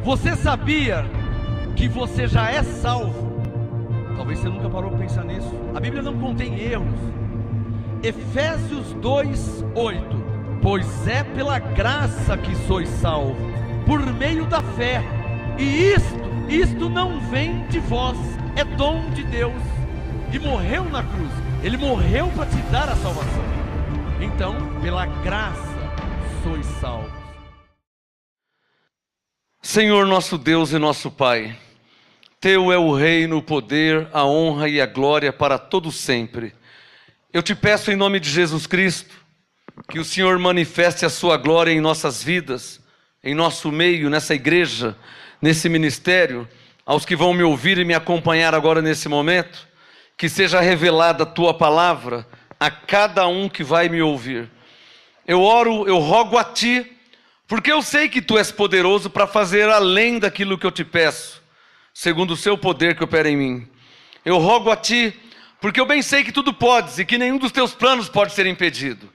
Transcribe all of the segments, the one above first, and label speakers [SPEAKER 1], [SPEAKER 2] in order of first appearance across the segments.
[SPEAKER 1] Você sabia que você já é salvo? Talvez você nunca parou para pensar nisso. A Bíblia não contém erros. Efésios 2:8. Pois é pela graça que sois salvos, por meio da fé. E isto não vem de vós, é dom de Deus. E morreu na cruz. Ele morreu para te dar a salvação. Então, pela graça sois salvos.
[SPEAKER 2] Senhor nosso Deus e nosso Pai, Teu é o reino, o poder, a honra e a glória para todo sempre. Eu te peço em nome de Jesus Cristo, que o Senhor manifeste a sua glória em nossas vidas, em nosso meio, nessa igreja, nesse ministério, aos que vão me ouvir e me acompanhar agora nesse momento, que seja revelada a tua palavra a cada um que vai me ouvir. Eu oro, eu rogo a ti, porque eu sei que tu és poderoso para fazer além daquilo que eu te peço, segundo o seu poder que opera em mim. Eu rogo a ti, porque eu bem sei que tudo podes e que nenhum dos teus planos pode ser impedido.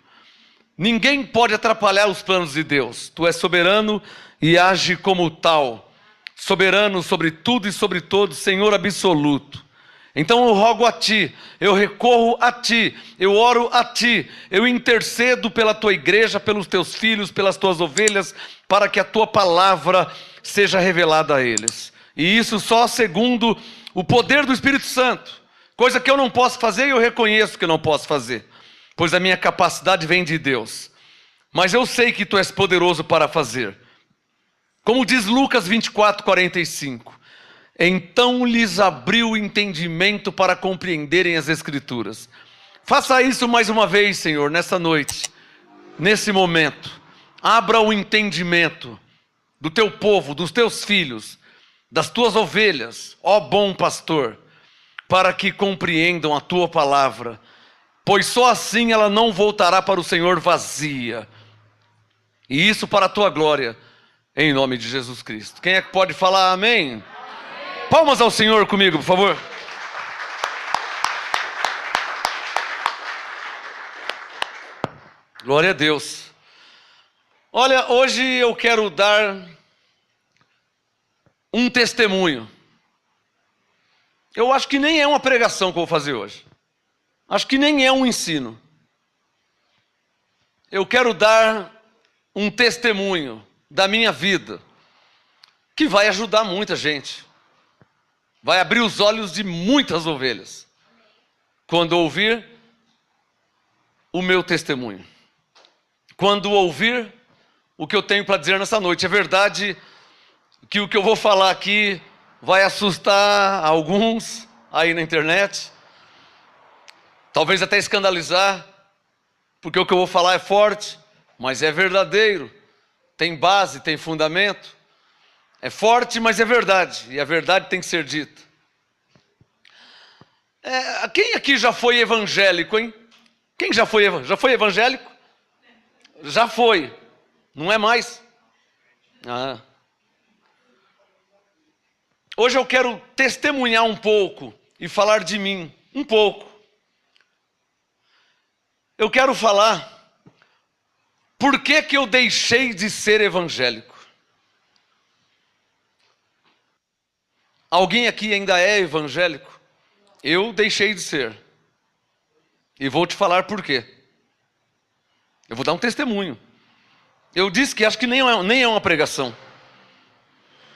[SPEAKER 2] Ninguém pode atrapalhar os planos de Deus. Tu és soberano e age como tal. Soberano sobre tudo e sobre todos, Senhor absoluto. Então eu rogo a ti, eu recorro a ti, eu oro a ti, eu intercedo pela tua igreja, pelos teus filhos, pelas tuas ovelhas, para que a tua palavra seja revelada a eles. E isso só segundo o poder do Espírito Santo, coisa que eu não posso fazer e eu reconheço que eu não posso fazer, pois a minha capacidade vem de Deus. Mas eu sei que tu és poderoso para fazer. Como diz Lucas 24:45. Então lhes abriu o entendimento para compreenderem as Escrituras. Faça isso mais uma vez, Senhor, nessa noite, nesse momento. Abra o entendimento do teu povo, dos teus filhos, das tuas ovelhas, ó bom pastor, para que compreendam a tua palavra, pois só assim ela não voltará para o Senhor vazia. E isso para a tua glória, em nome de Jesus Cristo. Quem é que pode falar amém? Palmas ao Senhor comigo, por favor. Glória a Deus. Olha, hoje eu quero dar um testemunho. Eu acho que nem é uma pregação que eu vou fazer hoje. Acho que nem é um ensino. Eu quero dar um testemunho da minha vida, que vai ajudar muita gente. Vai abrir os olhos de muitas ovelhas, quando ouvir o meu testemunho. Quando ouvir o que eu tenho para dizer nessa noite. É verdade que o que eu vou falar aqui vai assustar alguns aí na internet, talvez até escandalizar, porque o que eu vou falar é forte, mas é verdadeiro, tem base, tem fundamento. É forte, mas é verdade, e a verdade tem que ser dita. Quem aqui já foi evangélico, hein? Quem já foi evangélico? Já foi, não é mais? Hoje eu quero testemunhar um pouco e falar de mim, um pouco. Eu quero falar por que eu deixei de ser evangélico. Alguém aqui ainda é evangélico? Eu deixei de ser. E vou te falar por quê. Eu vou dar um testemunho. Eu disse que acho que nem é uma pregação.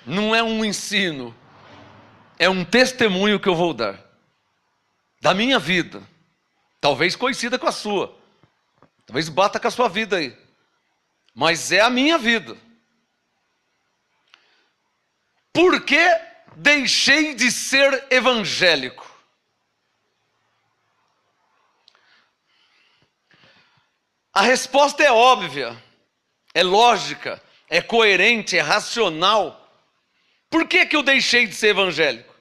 [SPEAKER 2] Não é um ensino. É um testemunho que eu vou dar. Da minha vida. Talvez coincida com a sua. Talvez bata com a sua vida aí. Mas é a minha vida. Por que deixei de ser evangélico? A resposta é óbvia, é lógica, é coerente, é racional. Por que eu deixei de ser evangélico?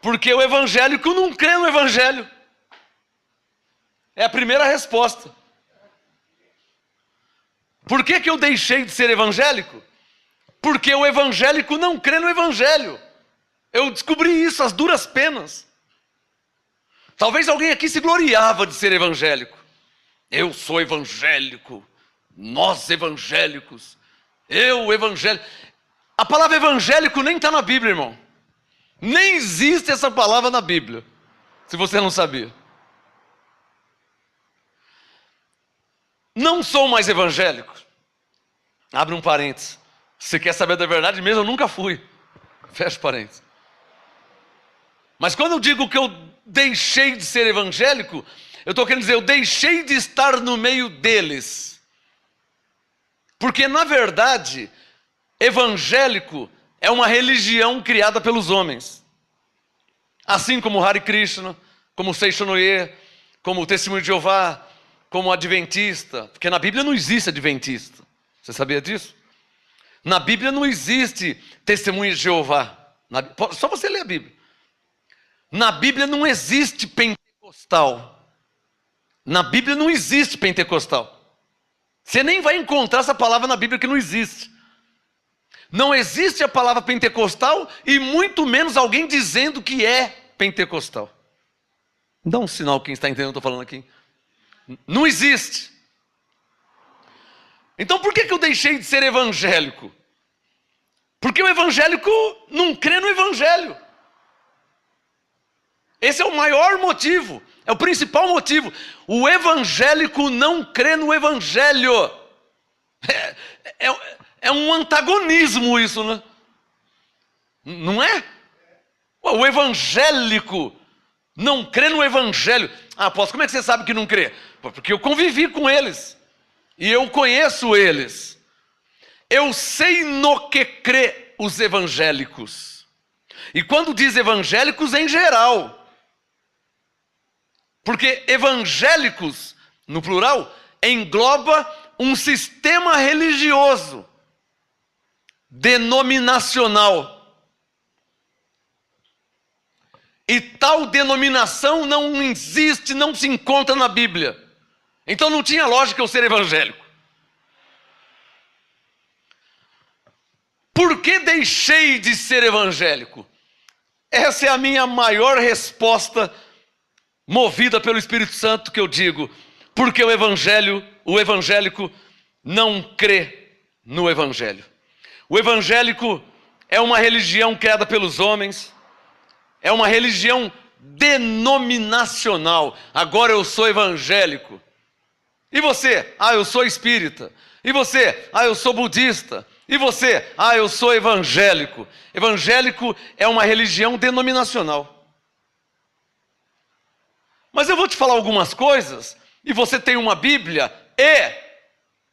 [SPEAKER 2] Porque o evangélico não crê no evangelho. É a primeira resposta. Por que eu deixei de ser evangélico? Porque o evangélico não crê no evangelho. Eu descobri isso às duras penas. Talvez alguém aqui se gloriava de ser evangélico. Eu sou evangélico. Nós evangélicos. Eu evangélico. A palavra evangélico nem está na Bíblia, irmão. Nem existe essa palavra na Bíblia, se você não sabia. Não sou mais evangélico. Abre um parênteses. Você quer saber da verdade mesmo? Eu nunca fui. Fecha parênteses. Mas quando eu digo que eu deixei de ser evangélico, eu estou querendo dizer, eu deixei de estar no meio deles. Porque, na verdade, evangélico é uma religião criada pelos homens. Assim como Hare Krishna, como Seishonoye, como o Testemunho de Jeová, como Adventista. Porque na Bíblia não existe Adventista. Você sabia disso? Na Bíblia não existe Testemunho de Jeová. Só você ler a Bíblia. Na Bíblia não existe pentecostal. Na Bíblia não existe pentecostal. Você nem vai encontrar essa palavra na Bíblia, que não existe. Não existe a palavra pentecostal e muito menos alguém dizendo que é pentecostal. Dá um sinal quem está entendendo o que eu estou falando aqui. Não existe. Então por que eu deixei de ser evangélico? Porque o evangélico não crê no evangelho. Esse é o maior motivo, é o principal motivo. O evangélico não crê no evangelho. É um antagonismo isso, né? Não é? O evangélico não crê no evangelho. Ah, apóstolo, como é que você sabe que não crê? Porque eu convivi com eles. E eu conheço eles. Eu sei no que crê os evangélicos. E quando diz evangélicos, em geral. Porque evangélicos, no plural, engloba um sistema religioso, denominacional. E tal denominação não existe, não se encontra na Bíblia. Então não tinha lógica eu ser evangélico. Por que deixei de ser evangélico? Essa é a minha maior resposta, movida pelo Espírito Santo, que eu digo. Porque o evangélico não crê no evangelho. O evangélico é uma religião criada pelos homens. É uma religião denominacional. Agora eu sou evangélico. E você? Ah, eu sou espírita. E você? Ah, eu sou budista. E você? Ah, eu sou evangélico. Evangélico é uma religião denominacional. Mas eu vou te falar algumas coisas, e você tem uma Bíblia, e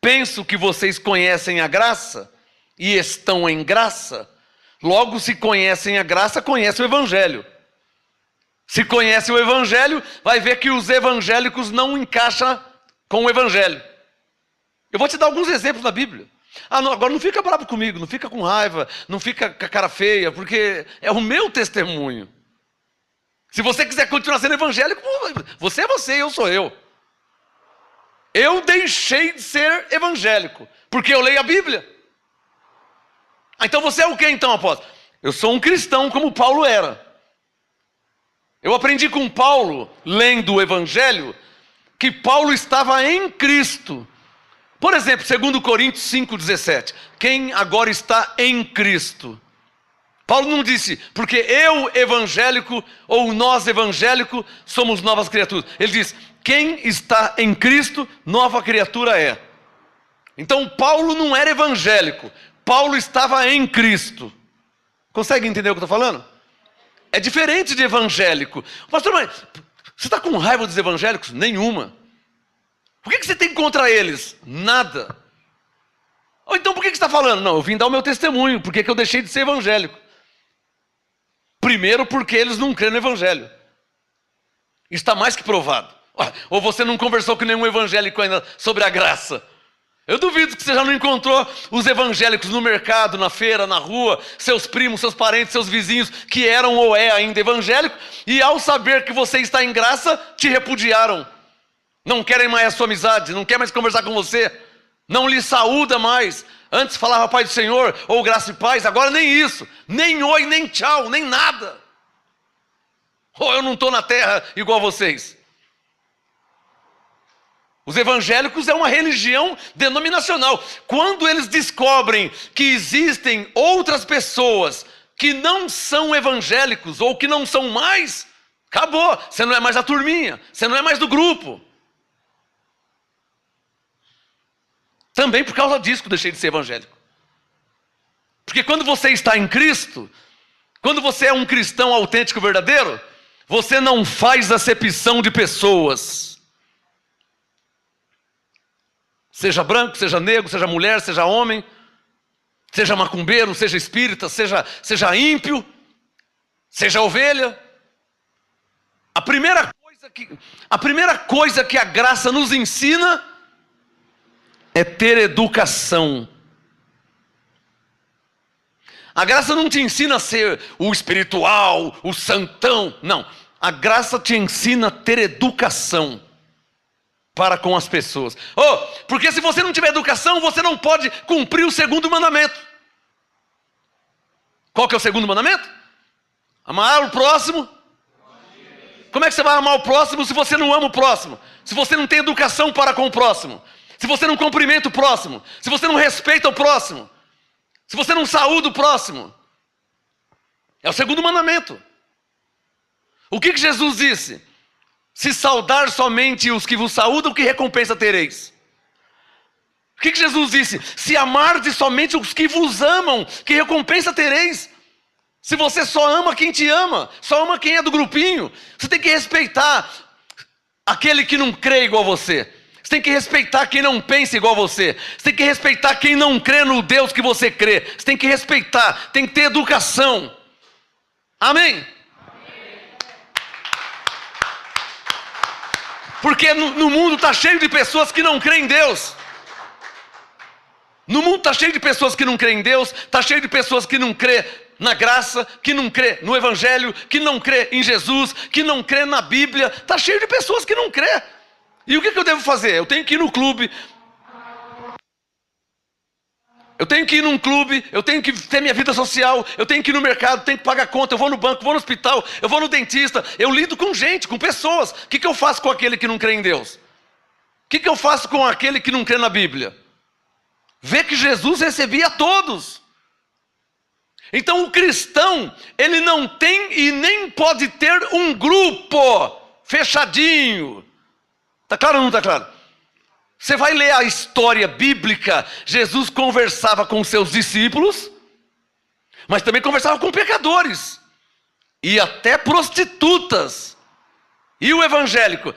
[SPEAKER 2] penso que vocês conhecem a graça, e estão em graça. Logo, se conhecem a graça, conhecem o evangelho. Se conhece o evangelho, vai ver que os evangélicos não encaixam com o evangelho. Eu vou te dar alguns exemplos da Bíblia. Ah, não, agora não fica bravo comigo, não fica com raiva, não fica com a cara feia, porque é o meu testemunho. Se você quiser continuar sendo evangélico, você é você, eu sou eu. Eu deixei de ser evangélico, porque eu leio a Bíblia. Ah, então você é o que então, apóstolo? Eu sou um cristão como Paulo era. Eu aprendi com Paulo, lendo o evangelho, que Paulo estava em Cristo. Por exemplo, 2 Coríntios 5,17. Quem agora está em Cristo? Paulo não disse, porque eu evangélico, ou nós evangélico, somos novas criaturas. Ele diz, quem está em Cristo, nova criatura é. Então Paulo não era evangélico. Paulo estava em Cristo. Consegue entender o que eu estou falando? É diferente de evangélico. Pastor, mas você está com raiva dos evangélicos? Nenhuma. O que você tem contra eles? Nada. Ou então por que você está falando? Não, eu vim dar o meu testemunho. Por que eu deixei de ser evangélico? Primeiro porque eles não creem no evangelho. Está mais que provado. Ou você não conversou com nenhum evangélico ainda sobre a graça. Eu duvido que você já não encontrou os evangélicos no mercado, na feira, na rua, seus primos, seus parentes, seus vizinhos, que eram ou é ainda evangélicos, e ao saber que você está em graça, te repudiaram. Não querem mais a sua amizade, não quer mais conversar com você, não lhe saúda mais. Antes falava Pai do Senhor, ou graça e paz, agora nem isso, nem oi, nem tchau, nem nada. Ou eu não estou na terra igual a vocês. Os evangélicos é uma religião denominacional. Quando eles descobrem que existem outras pessoas que não são evangélicos ou que não são mais, acabou. Você não é mais da turminha, você não é mais do grupo. Também por causa disso que eu deixei de ser evangélico. Porque quando você está em Cristo, quando você é um cristão autêntico e verdadeiro, você não faz acepção de pessoas. Seja branco, seja negro, seja mulher, seja homem, seja macumbeiro, seja espírita, seja ímpio, seja ovelha. A primeira coisa que a graça nos ensina é ter educação. A graça não te ensina a ser o espiritual, o santão. Não. A graça te ensina a ter educação para com as pessoas. Porque se você não tiver educação, você não pode cumprir o segundo mandamento. Qual que é o segundo mandamento? Amar o próximo. Como é que você vai amar o próximo se você não ama o próximo? Se você não tem educação para com o próximo? Se você não cumprimenta o próximo? Se você não respeita o próximo? Se você não saúda o próximo? É o segundo mandamento. O que Jesus disse? Se saudar somente os que vos saúdam, que recompensa tereis? O que Jesus disse? Se amardes somente os que vos amam, que recompensa tereis? Se você só ama quem te ama, só ama quem é do grupinho, você tem que respeitar aquele que não crê igual a você. Você tem que respeitar quem não pensa igual a você. Você tem que respeitar quem não crê no Deus que você crê. Você tem que respeitar, tem que ter educação. Amém? Porque no mundo está cheio de pessoas que não creem em Deus. No mundo está cheio de pessoas que não creem em Deus, está cheio de pessoas que não crê na graça, que não crê no Evangelho, que não crê em Jesus, que não crê na Bíblia. Está cheio de pessoas que não crê. E o que eu devo fazer? Eu tenho que ir no clube. Eu tenho que ir num clube, eu tenho que ter minha vida social, eu tenho que ir no mercado, tenho que pagar conta, eu vou no banco, vou no hospital, eu vou no dentista, eu lido com gente, com pessoas. O que eu faço com aquele que não crê em Deus? O que eu faço com aquele que não crê na Bíblia? Vê que Jesus recebia a todos. Então o cristão, ele não tem e nem pode ter um grupo fechadinho. Está claro ou não está claro? Você vai ler a história bíblica, Jesus conversava com seus discípulos, mas também conversava com pecadores, e até prostitutas. E o evangélico?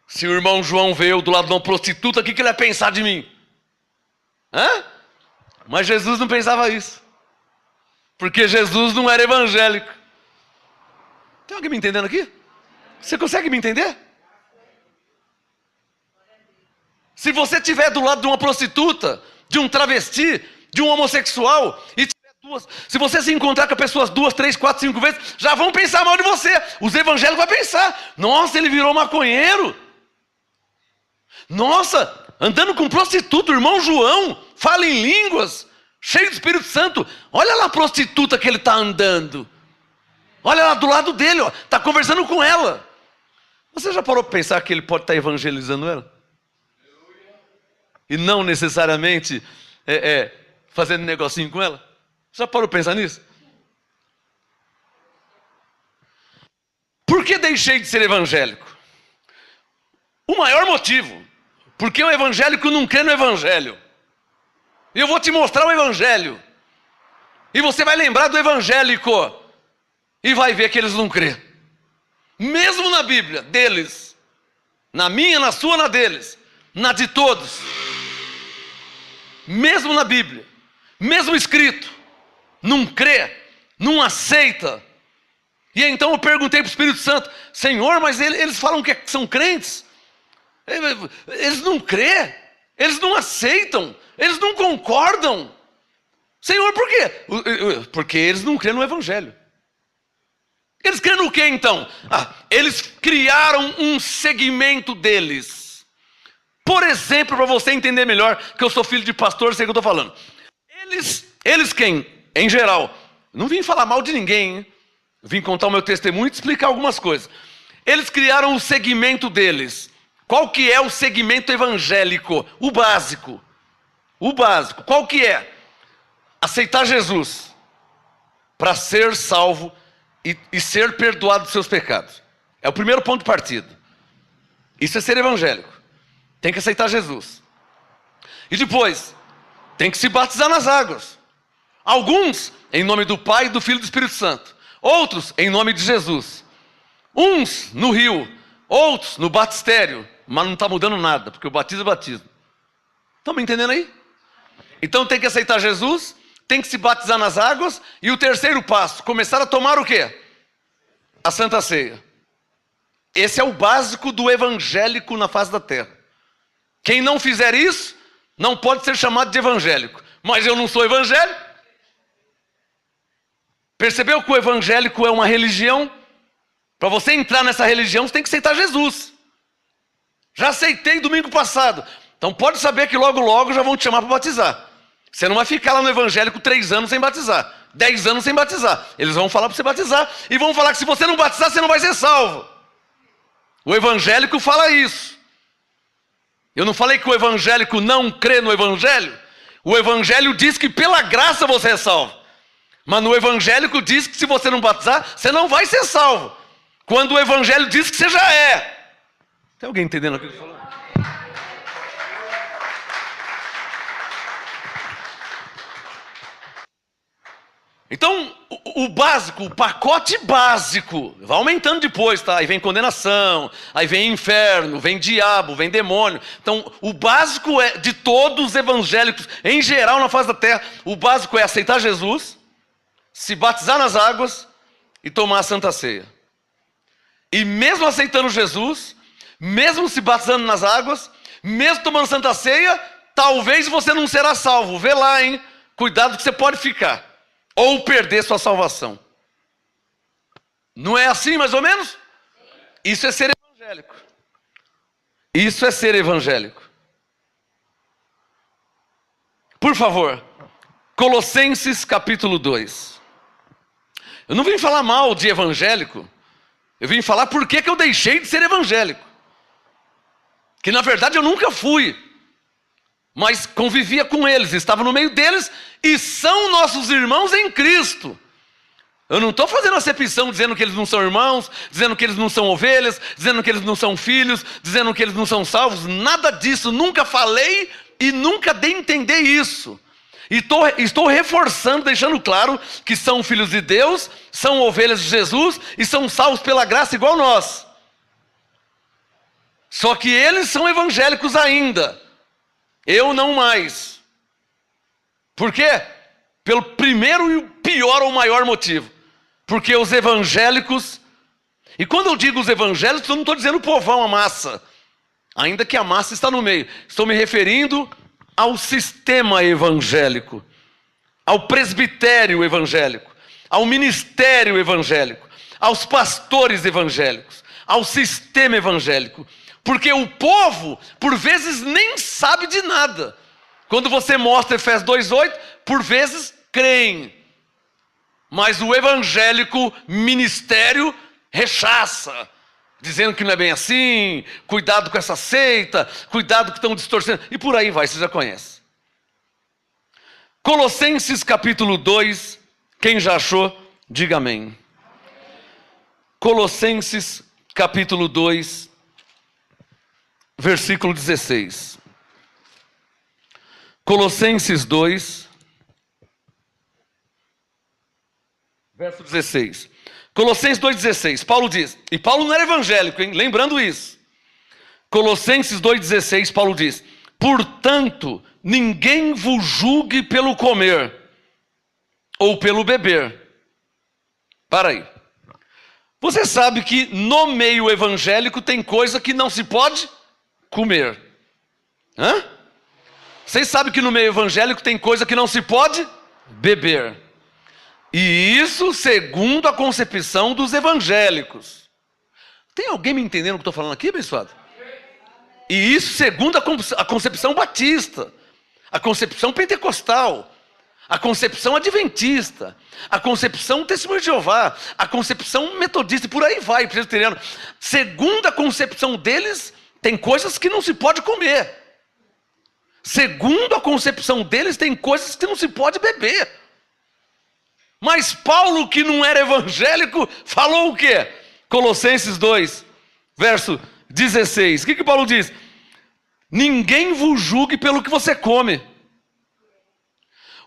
[SPEAKER 2] Se o irmão João veio do lado de uma prostituta, o que ele vai pensar de mim? Mas Jesus não pensava isso, porque Jesus não era evangélico. Tem alguém me entendendo aqui? Você consegue me entender? Se você estiver do lado de uma prostituta, de um travesti, de um homossexual, e tiver se você se encontrar com pessoas 2, 3, 4, 5 vezes, já vão pensar mal de você. Os evangélicos vão pensar: nossa, ele virou maconheiro. Nossa, andando com prostituta, o irmão João, fala em línguas, cheio do Espírito Santo. Olha lá a prostituta que ele está andando. Olha lá do lado dele, está conversando com ela. Você já parou para pensar que ele pode estar evangelizando ela? E não necessariamente fazendo negocinho com ela? Já parou para pensar nisso? Por que deixei de ser evangélico? O maior motivo, porque o evangélico não crê no evangelho. E eu vou te mostrar o evangelho. E você vai lembrar do evangélico. E vai ver que eles não crêem. Mesmo na Bíblia, deles. Na minha, na sua, na deles. Na de todos. Mesmo na Bíblia, mesmo escrito, não crê, não aceita. E então eu perguntei para o Espírito Santo: Senhor, mas eles falam que são crentes, eles não crêem, eles não aceitam, eles não concordam. Senhor, por quê? Porque eles não crêem no Evangelho. Eles creem no quê então? Eles criaram um segmento deles. Por exemplo, para você entender melhor, que eu sou filho de pastor, sei o que eu estou falando. Eles quem? Em geral. Não vim falar mal de ninguém, hein? Vim contar o meu testemunho e te explicar algumas coisas. Eles criaram o segmento deles. Qual que é o segmento evangélico? O básico. O básico. Qual que é? Aceitar Jesus para ser salvo e ser perdoado dos seus pecados. É o primeiro ponto de partida. Isso é ser evangélico. Tem que aceitar Jesus. E depois, tem que se batizar nas águas. Alguns em nome do Pai, do Filho e do Espírito Santo. Outros em nome de Jesus. Uns no rio, outros no batistério. Mas não está mudando nada, porque o batismo é batismo. Estão me entendendo aí? Então tem que aceitar Jesus, tem que se batizar nas águas. E o terceiro passo, começar a tomar o quê? A Santa Ceia. Esse é o básico do evangélico na face da terra. Quem não fizer isso, não pode ser chamado de evangélico. Mas eu não sou evangélico. Percebeu que o evangélico é uma religião? Para você entrar nessa religião, você tem que aceitar Jesus. Já aceitei domingo passado. Então pode saber que logo, logo já vão te chamar para batizar. Você não vai ficar lá no evangélico 3 anos sem batizar. 10 anos sem batizar. Eles vão falar para você batizar. E vão falar que se você não batizar, você não vai ser salvo. O evangélico fala isso. Eu não falei que o evangélico não crê no evangelho. O evangelho diz que pela graça você é salvo. Mas no evangélico diz que se você não batizar, você não vai ser salvo. Quando o evangelho diz que você já é. Tem alguém entendendo o que eu estou falando? Então, o básico, o pacote básico, vai aumentando depois, tá? Aí vem condenação, aí vem inferno, vem diabo, vem demônio. Então, o básico é de todos os evangélicos, em geral na face da terra, o básico é aceitar Jesus, se batizar nas águas e tomar a Santa Ceia. E mesmo aceitando Jesus, mesmo se batizando nas águas, mesmo tomando Santa Ceia, talvez você não será salvo. Vê lá, hein? Cuidado que você pode ficar. Ou perder sua salvação. Não é assim, mais ou menos? Isso é ser evangélico. Isso é ser evangélico. Por favor, Colossenses capítulo 2. Eu não vim falar mal de evangélico. Eu vim falar por que eu deixei de ser evangélico. Que na verdade eu nunca fui. Mas convivia com eles, estava no meio deles e são nossos irmãos em Cristo. Eu não estou fazendo acepção dizendo que eles não são irmãos, dizendo que eles não são ovelhas, dizendo que eles não são filhos, dizendo que eles não são salvos, nada disso, nunca falei e nunca dei a entender isso. E estou reforçando, deixando claro que são filhos de Deus, são ovelhas de Jesus e são salvos pela graça igual nós. Só que eles são evangélicos ainda. Eu não mais. Por quê? Pelo primeiro e o pior ou maior motivo. Porque os evangélicos, e quando eu digo os evangélicos, eu não estou dizendo o povão, a massa. Ainda que a massa está no meio. Estou me referindo ao sistema evangélico, ao presbitério evangélico, ao ministério evangélico, aos pastores evangélicos, ao sistema evangélico. Porque o povo, por vezes, nem sabe de nada. Quando você mostra Efésios 2:8, por vezes, creem. Mas o evangélico ministério rechaça, dizendo que não é bem assim, cuidado com essa seita, cuidado que estão distorcendo, e por aí vai, você já conhece. Colossenses capítulo 2, quem já achou, diga amém. Colossenses capítulo 2, versículo 16. Colossenses 2, verso 16. Colossenses 2,16. Paulo diz, e Paulo não era evangélico, hein? Lembrando isso. Colossenses 2,16, Paulo diz: portanto, ninguém vos julgue pelo comer ou pelo beber. Para aí. Você sabe que no meio evangélico tem coisa que não se pode comer. Hã? Vocês sabem que no meio evangélico tem coisa que não se pode beber. E isso segundo a concepção dos evangélicos. Tem alguém me entendendo o que eu estou falando aqui, abençoado? E isso segundo a concepção batista, a concepção pentecostal, a concepção adventista, a concepção testemunho de Jeová, a concepção metodista, e por aí vai, presbiteriano. Segundo a concepção deles, tem coisas que não se pode comer. Segundo a concepção deles, tem coisas que não se pode beber. Mas Paulo, que não era evangélico, falou o quê? Colossenses 2, verso 16. O que Paulo diz? Ninguém vos julgue pelo que você come.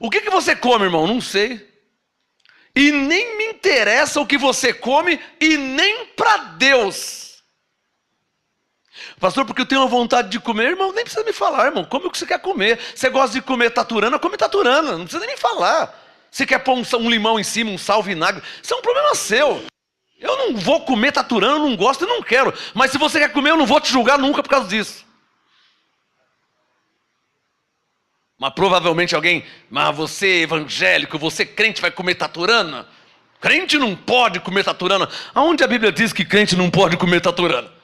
[SPEAKER 2] O que você come, irmão? Não sei. E nem me interessa o que você come, e nem para Deus. Pastor, porque eu tenho uma vontade de comer, irmão, nem precisa me falar, irmão. Come o que você quer comer. Você gosta de comer taturana, come taturana. Não precisa nem me falar. Você quer pôr um limão em cima, um sal, vinagre. Isso é um problema seu. Eu não vou comer taturana, eu não gosto e não quero. Mas se você quer comer, eu não vou te julgar nunca por causa disso. Mas provavelmente alguém, mas você é evangélico, você crente vai comer taturana? Crente não pode comer taturana. Aonde a Bíblia diz que crente não pode comer taturana?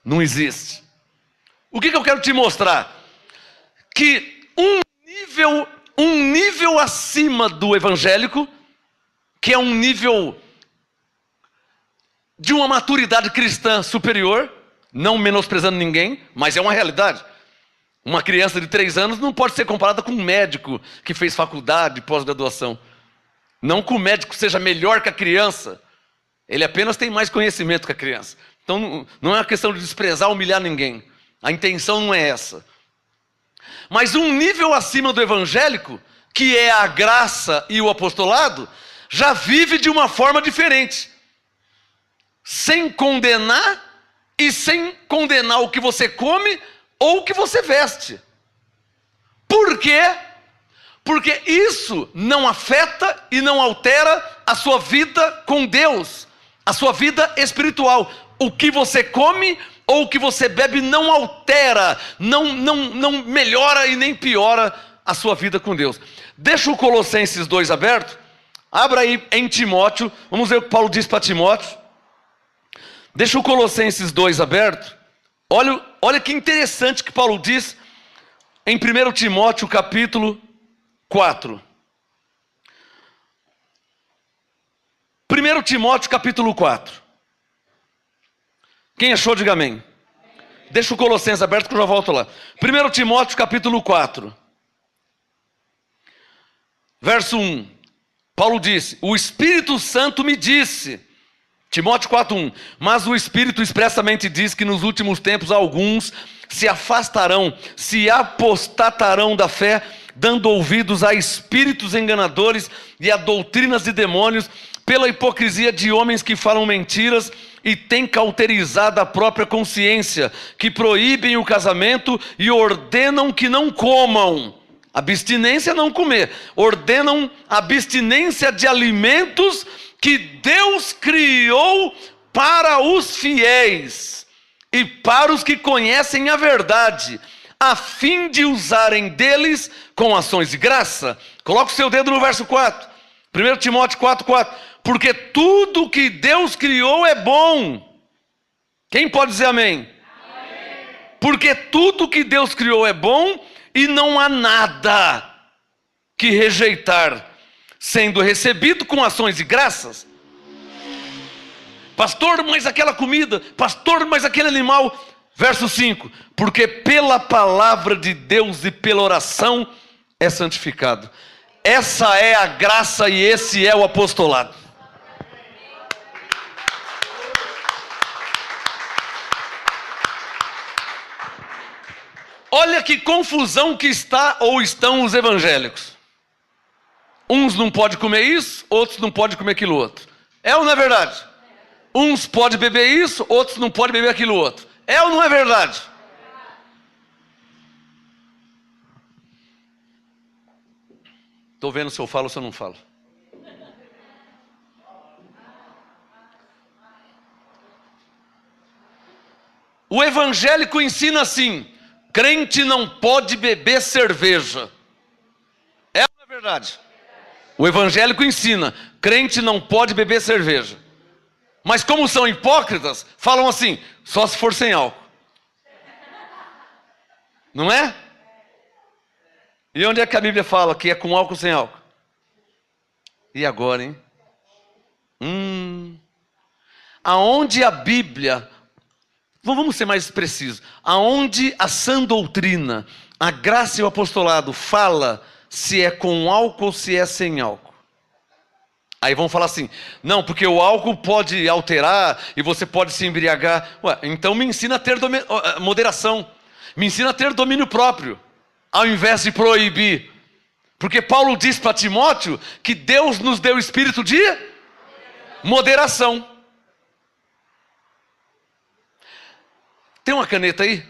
[SPEAKER 2] Não existe. O que eu quero te mostrar? Que um nível acima do evangélico, que é um nível de uma maturidade cristã superior, não menosprezando ninguém, mas é uma realidade. Uma criança de 3 anos não pode ser comparada com um médico que fez faculdade, pós-graduação. Não que o médico seja melhor que a criança, ele apenas tem mais conhecimento que a criança. Então não é uma questão de desprezar, humilhar ninguém. A intenção não é essa. Mas um nível acima do evangélico, que é a graça e o apostolado, já vive de uma forma diferente. Sem condenar e sem condenar o que você come ou o que você veste. Por quê? Porque isso não afeta e não altera a sua vida com Deus, a sua vida espiritual. O que você come ou o que você bebe não altera, não melhora e nem piora a sua vida com Deus. Deixa o Colossenses 2 aberto. Abra aí em Timóteo. Vamos ver o que Paulo diz para Timóteo. Deixa o Colossenses 2 aberto. Olha que interessante que Paulo diz em 1 Timóteo capítulo 4. 1 Timóteo capítulo 4. Quem achou, diga amém. Deixa o Colossenses aberto que eu já volto lá. 1 Timóteo capítulo 4. Verso 1. Paulo disse: o Espírito Santo me disse... Timóteo 4:1. Mas o Espírito expressamente diz que nos últimos tempos alguns se afastarão, se apostatarão da fé, dando ouvidos a espíritos enganadores e a doutrinas de demônios, pela hipocrisia de homens que falam mentiras e têm cauterizado a própria consciência, que proíbem o casamento e ordenam que não comam. Abstinência, não comer. Ordenam abstinência de alimentos que Deus criou para os fiéis e para os que conhecem a verdade, a fim de usarem deles com ações de graça. Coloca o seu dedo no verso 4. 1 Timóteo 4:4. Porque tudo que Deus criou é bom. Quem pode dizer amém? Amém. Porque tudo que Deus criou é bom e não há nada que rejeitar, sendo recebido com ações de graças. Pastor, mas aquela comida, pastor, mas aquele animal. Verso 5, porque pela palavra de Deus e pela oração é santificado. Essa é a graça e esse é o apostolado. Olha que confusão que está ou estão os evangélicos. Uns não podem comer isso, outros não podem comer aquilo outro. É ou não é verdade? Uns podem beber isso, outros não podem beber aquilo outro. É ou não é verdade? Estou vendo se eu falo ou se eu não falo. O evangélico ensina assim: crente não pode beber cerveja. É ou não é verdade? O evangélico ensina: crente não pode beber cerveja. Mas como são hipócritas, falam assim: só se for sem álcool. Não é? E onde é que a Bíblia fala que é com álcool ou sem álcool? E agora, hein? Aonde a Bíblia Vamos ser mais precisos. Aonde a sã doutrina, a graça e o apostolado fala se é com álcool ou se é sem álcool. Aí vão falar assim, não, porque o álcool pode alterar e você pode se embriagar. Ué, então me ensina a ter moderação. Me ensina a ter domínio próprio, ao invés de proibir. Porque Paulo diz para Timóteo que Deus nos deu espírito de moderação. Tem uma caneta aí?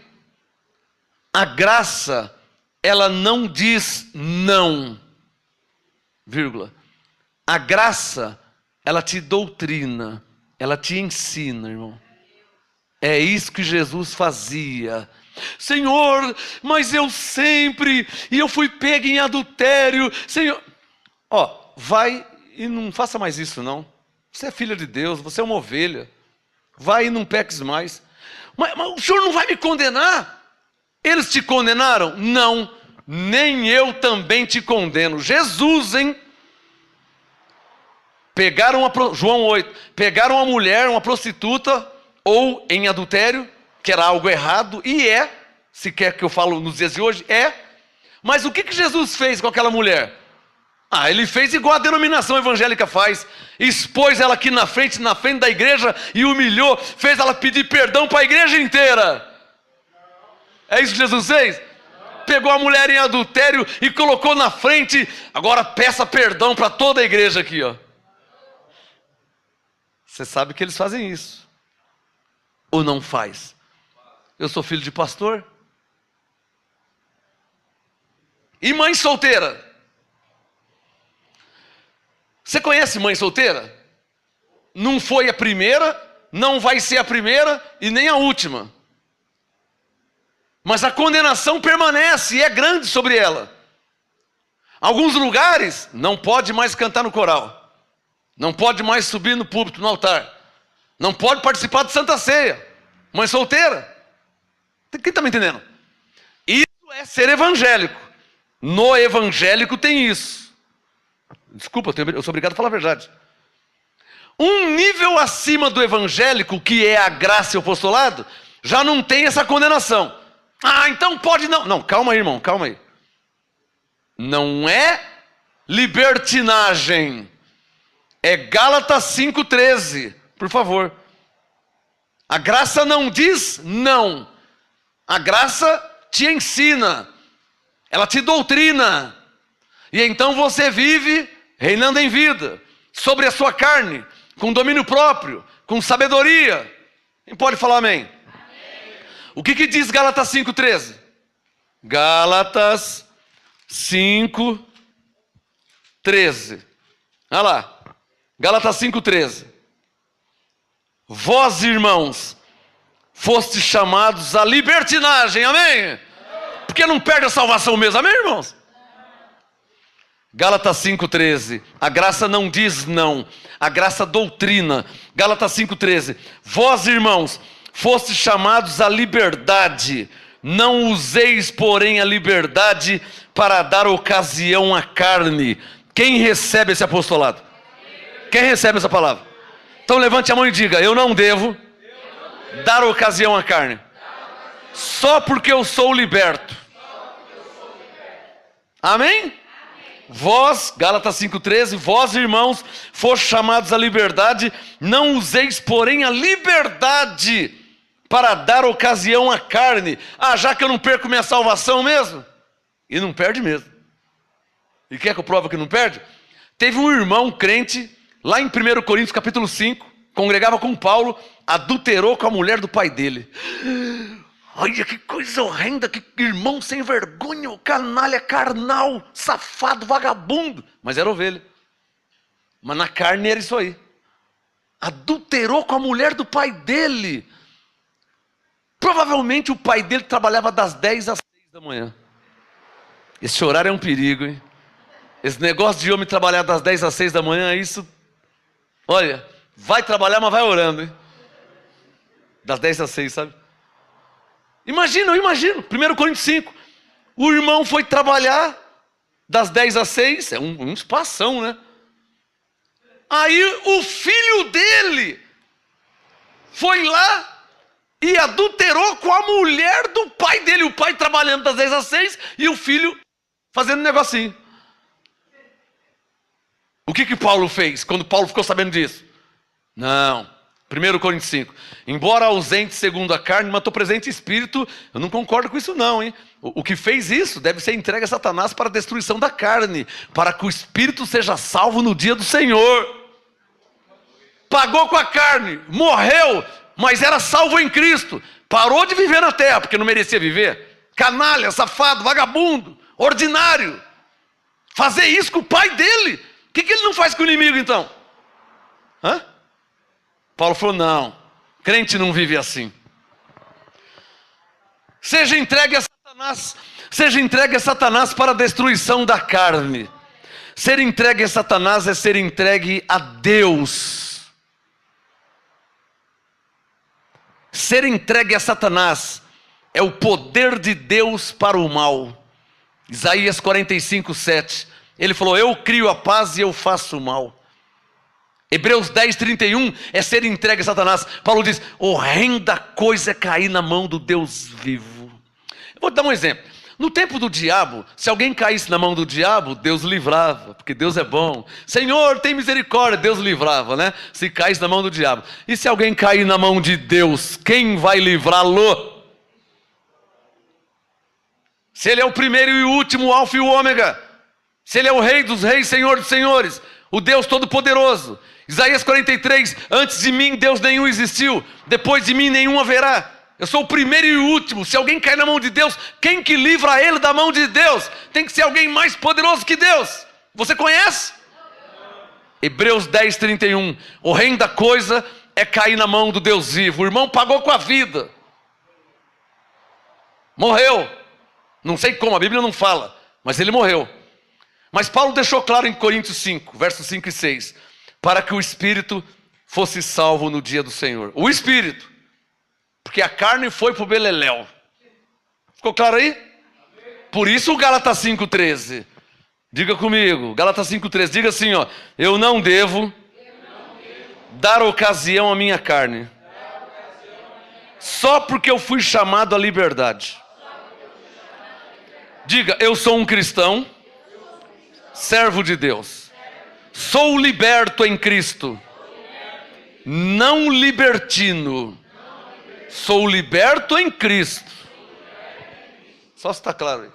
[SPEAKER 2] A graça, ela não diz não, vírgula. A graça, ela te doutrina, ela te ensina, irmão. É isso que Jesus fazia. Senhor, mas eu sempre, e eu fui pego em adultério, Senhor. Vai e não faça mais isso não. Você é filha de Deus, você é uma ovelha. Vai e não peques mais. Mas o Senhor não vai me condenar? Eles te condenaram? Não, nem eu também te condeno. Jesus, hein? João 8, pegaram uma mulher, uma prostituta, ou em adultério, que era algo errado, e se quer que eu falo nos dias de hoje, mas o que Jesus fez com aquela mulher? Ele fez igual a denominação evangélica faz, expôs ela aqui na frente da igreja, e humilhou, fez ela pedir perdão para a igreja inteira. É isso que Jesus fez? Pegou a mulher em adultério e colocou na frente, agora peça perdão para toda a igreja aqui, ó. Você sabe que eles fazem isso. Ou não faz? Eu sou filho de pastor. E mãe solteira? Você conhece mãe solteira? Não foi a primeira, não vai ser a primeira e nem a última. Mas a condenação permanece e é grande sobre ela. Alguns lugares não pode mais cantar no coral. Não pode mais subir no púlpito, no altar. Não pode participar de Santa Ceia. Mãe solteira. Quem está me entendendo? Isso é ser evangélico. No evangélico tem isso. Desculpa, eu sou obrigado a falar a verdade. Um nível acima do evangélico, que é a graça e o apostolado, já não tem essa condenação. Então pode não. Não, calma aí, irmão, calma aí. Não é libertinagem. É Gálatas 5,13, por favor. A graça não diz não. A graça te ensina. Ela te doutrina. E então você vive reinando em vida, sobre a sua carne, com domínio próprio, com sabedoria. Quem pode falar amém? Amém. O que diz Gálatas 5,13? Gálatas 5,13. Olha lá. Gálatas 5,13. Vós, irmãos, fostes chamados à libertinagem, amém? Porque não perde a salvação mesmo, amém, irmãos? Gálatas 5,13. A graça não diz não, a graça doutrina. Gálatas 5,13. Vós, irmãos, fostes chamados à liberdade. Não useis, porém, a liberdade para dar ocasião à carne. Quem recebe esse apostolado? Quem recebe essa palavra? Então levante a mão e diga: eu não devo dar ocasião à carne. Só porque eu sou liberto. Amém? Vós, Gálatas 5,13, vós, irmãos, fostes chamados à liberdade, não useis, porém, a liberdade para dar ocasião à carne. Já que eu não perco minha salvação mesmo? E não perde mesmo. E quer que eu prove que não perde? Teve um irmão crente, lá em 1 Coríntios capítulo 5, congregava com Paulo, adulterou com a mulher do pai dele. Olha que coisa horrenda, que irmão sem vergonha, canalha, carnal, safado, vagabundo. Mas era ovelha. Mas na carne era isso aí. Adulterou com a mulher do pai dele. Provavelmente o pai dele trabalhava das 10 às 6 da manhã. Esse horário é um perigo, hein? Esse negócio de homem trabalhar das 10 às 6 da manhã, isso... Olha, vai trabalhar, mas vai orando, hein? Das 10 às 6, sabe? Eu imagino. 1 Coríntios 5. O irmão foi trabalhar das 10 às 6. É um espação, né? Aí o filho dele foi lá e adulterou com a mulher do pai dele. O pai trabalhando das 10 às 6 e o filho fazendo um negocinho. O que Paulo fez quando Paulo ficou sabendo disso? Não. 1 Coríntios 5. Embora ausente segundo a carne, mas estou presente em espírito, eu não concordo com isso não, hein? O que fez isso deve ser entregue a Satanás para a destruição da carne, para que o espírito seja salvo no dia do Senhor. Pagou com a carne, morreu, mas era salvo em Cristo. Parou de viver na terra, porque não merecia viver. Canalha, safado, vagabundo, ordinário. Fazer isso com o pai dele. O que ele não faz com o inimigo então? Hã? Paulo falou, não, crente não vive assim. Seja entregue a Satanás para a destruição da carne. Ser entregue a Satanás é ser entregue a Deus. Ser entregue a Satanás é o poder de Deus para o mal. Isaías 45, 7. Ele falou, eu crio a paz e eu faço o mal. Hebreus 10, 31 é ser entregue a Satanás. Paulo diz, horrenda coisa é cair na mão do Deus vivo. Eu vou te dar um exemplo. No tempo do diabo, se alguém caísse na mão do diabo, Deus livrava, porque Deus é bom. Senhor, tem misericórdia, Deus livrava, né? Se caísse na mão do diabo. E se alguém cair na mão de Deus, quem vai livrá-lo? Se ele é o primeiro e o último, o alfa e o ômega. Se ele é o rei dos reis, senhor dos senhores, o Deus todo-poderoso. Isaías 43, antes de mim Deus nenhum existiu, depois de mim nenhum haverá. Eu sou o primeiro e o último. Se alguém cair na mão de Deus, quem que livra ele da mão de Deus? Tem que ser alguém mais poderoso que Deus. Você conhece? Hebreus 10, 31. Horrenda coisa é cair na mão do Deus vivo. O irmão pagou com a vida. Morreu. Não sei como, a Bíblia não fala, mas ele morreu. Mas Paulo deixou claro em Coríntios 5, versos 5 e 6, para que o Espírito fosse salvo no dia do Senhor. O Espírito, porque a carne foi para o beleléu. Ficou claro aí? Por isso o Gálatas 5,13. Diga comigo, Gálatas 5,13, diga assim, ó, eu não devo dar ocasião à minha carne, só porque eu fui chamado à liberdade. Diga, eu sou um cristão, servo de Deus. Sou liberto em Cristo, não libertino. Sou liberto em Cristo. Só se está claro aí.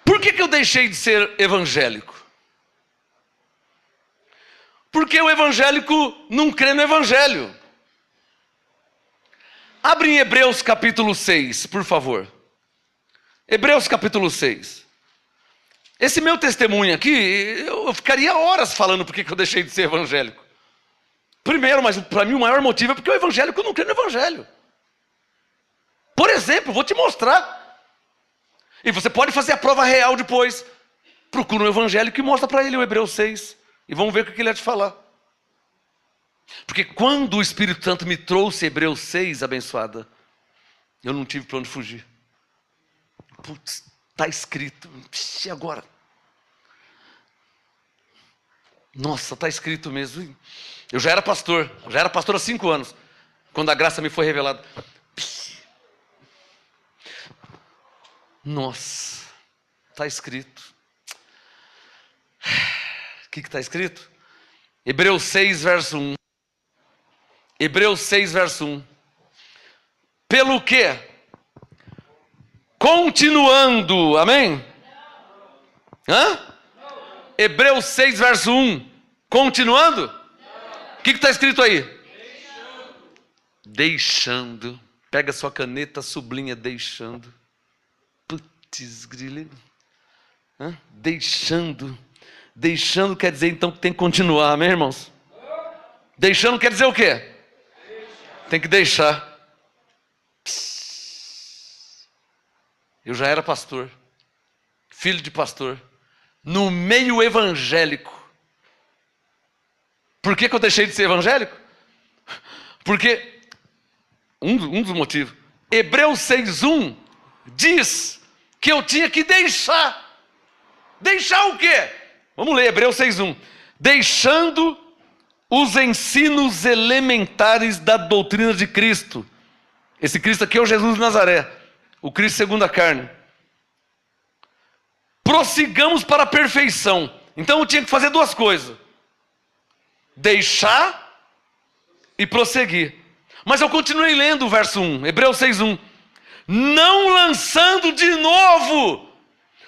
[SPEAKER 2] Por que eu deixei de ser evangélico? Porque o evangélico não crê no evangelho. Abre em Hebreus capítulo 6, por favor. Hebreus capítulo 6. Esse meu testemunho aqui, eu ficaria horas falando porque que eu deixei de ser evangélico. Primeiro, mas para mim o maior motivo é porque o evangélico não crê no evangelho. Por exemplo, vou te mostrar. E você pode fazer a prova real depois. Procura um evangélico e mostra para ele o Hebreus 6. E vamos ver o que ele vai te falar. Porque quando o Espírito Santo me trouxe Hebreus 6, abençoada, eu não tive para onde fugir. Putz, está escrito. E agora? Nossa, está escrito mesmo. Eu já era pastor há 5 anos, quando a graça me foi revelada. Nossa, está escrito. O que está escrito? Hebreus 6, verso 1. Hebreus 6, verso 1. Pelo que? Continuando, amém? Hã? Hebreus 6, verso 1. Continuando? O que está escrito aí? Deixando. Pega sua caneta, sublinha deixando. Putz, grilo. Deixando. Deixando quer dizer então que tem que continuar, amém, irmãos? Deixando quer dizer o quê? Tem que deixar. Eu já era pastor, filho de pastor, no meio evangélico. Por que eu deixei de ser evangélico? Porque, um dos motivos, Hebreus 6:1 diz que eu tinha que deixar. Deixar o quê? Vamos ler Hebreus 6:1. Deixando os ensinos elementares da doutrina de Cristo. Esse Cristo aqui é o Jesus de Nazaré, o Cristo segundo a carne. Prossigamos para a perfeição. Então eu tinha que fazer duas coisas: deixar e prosseguir. Mas eu continuei lendo o verso 1, Hebreus 6:1. Não lançando de novo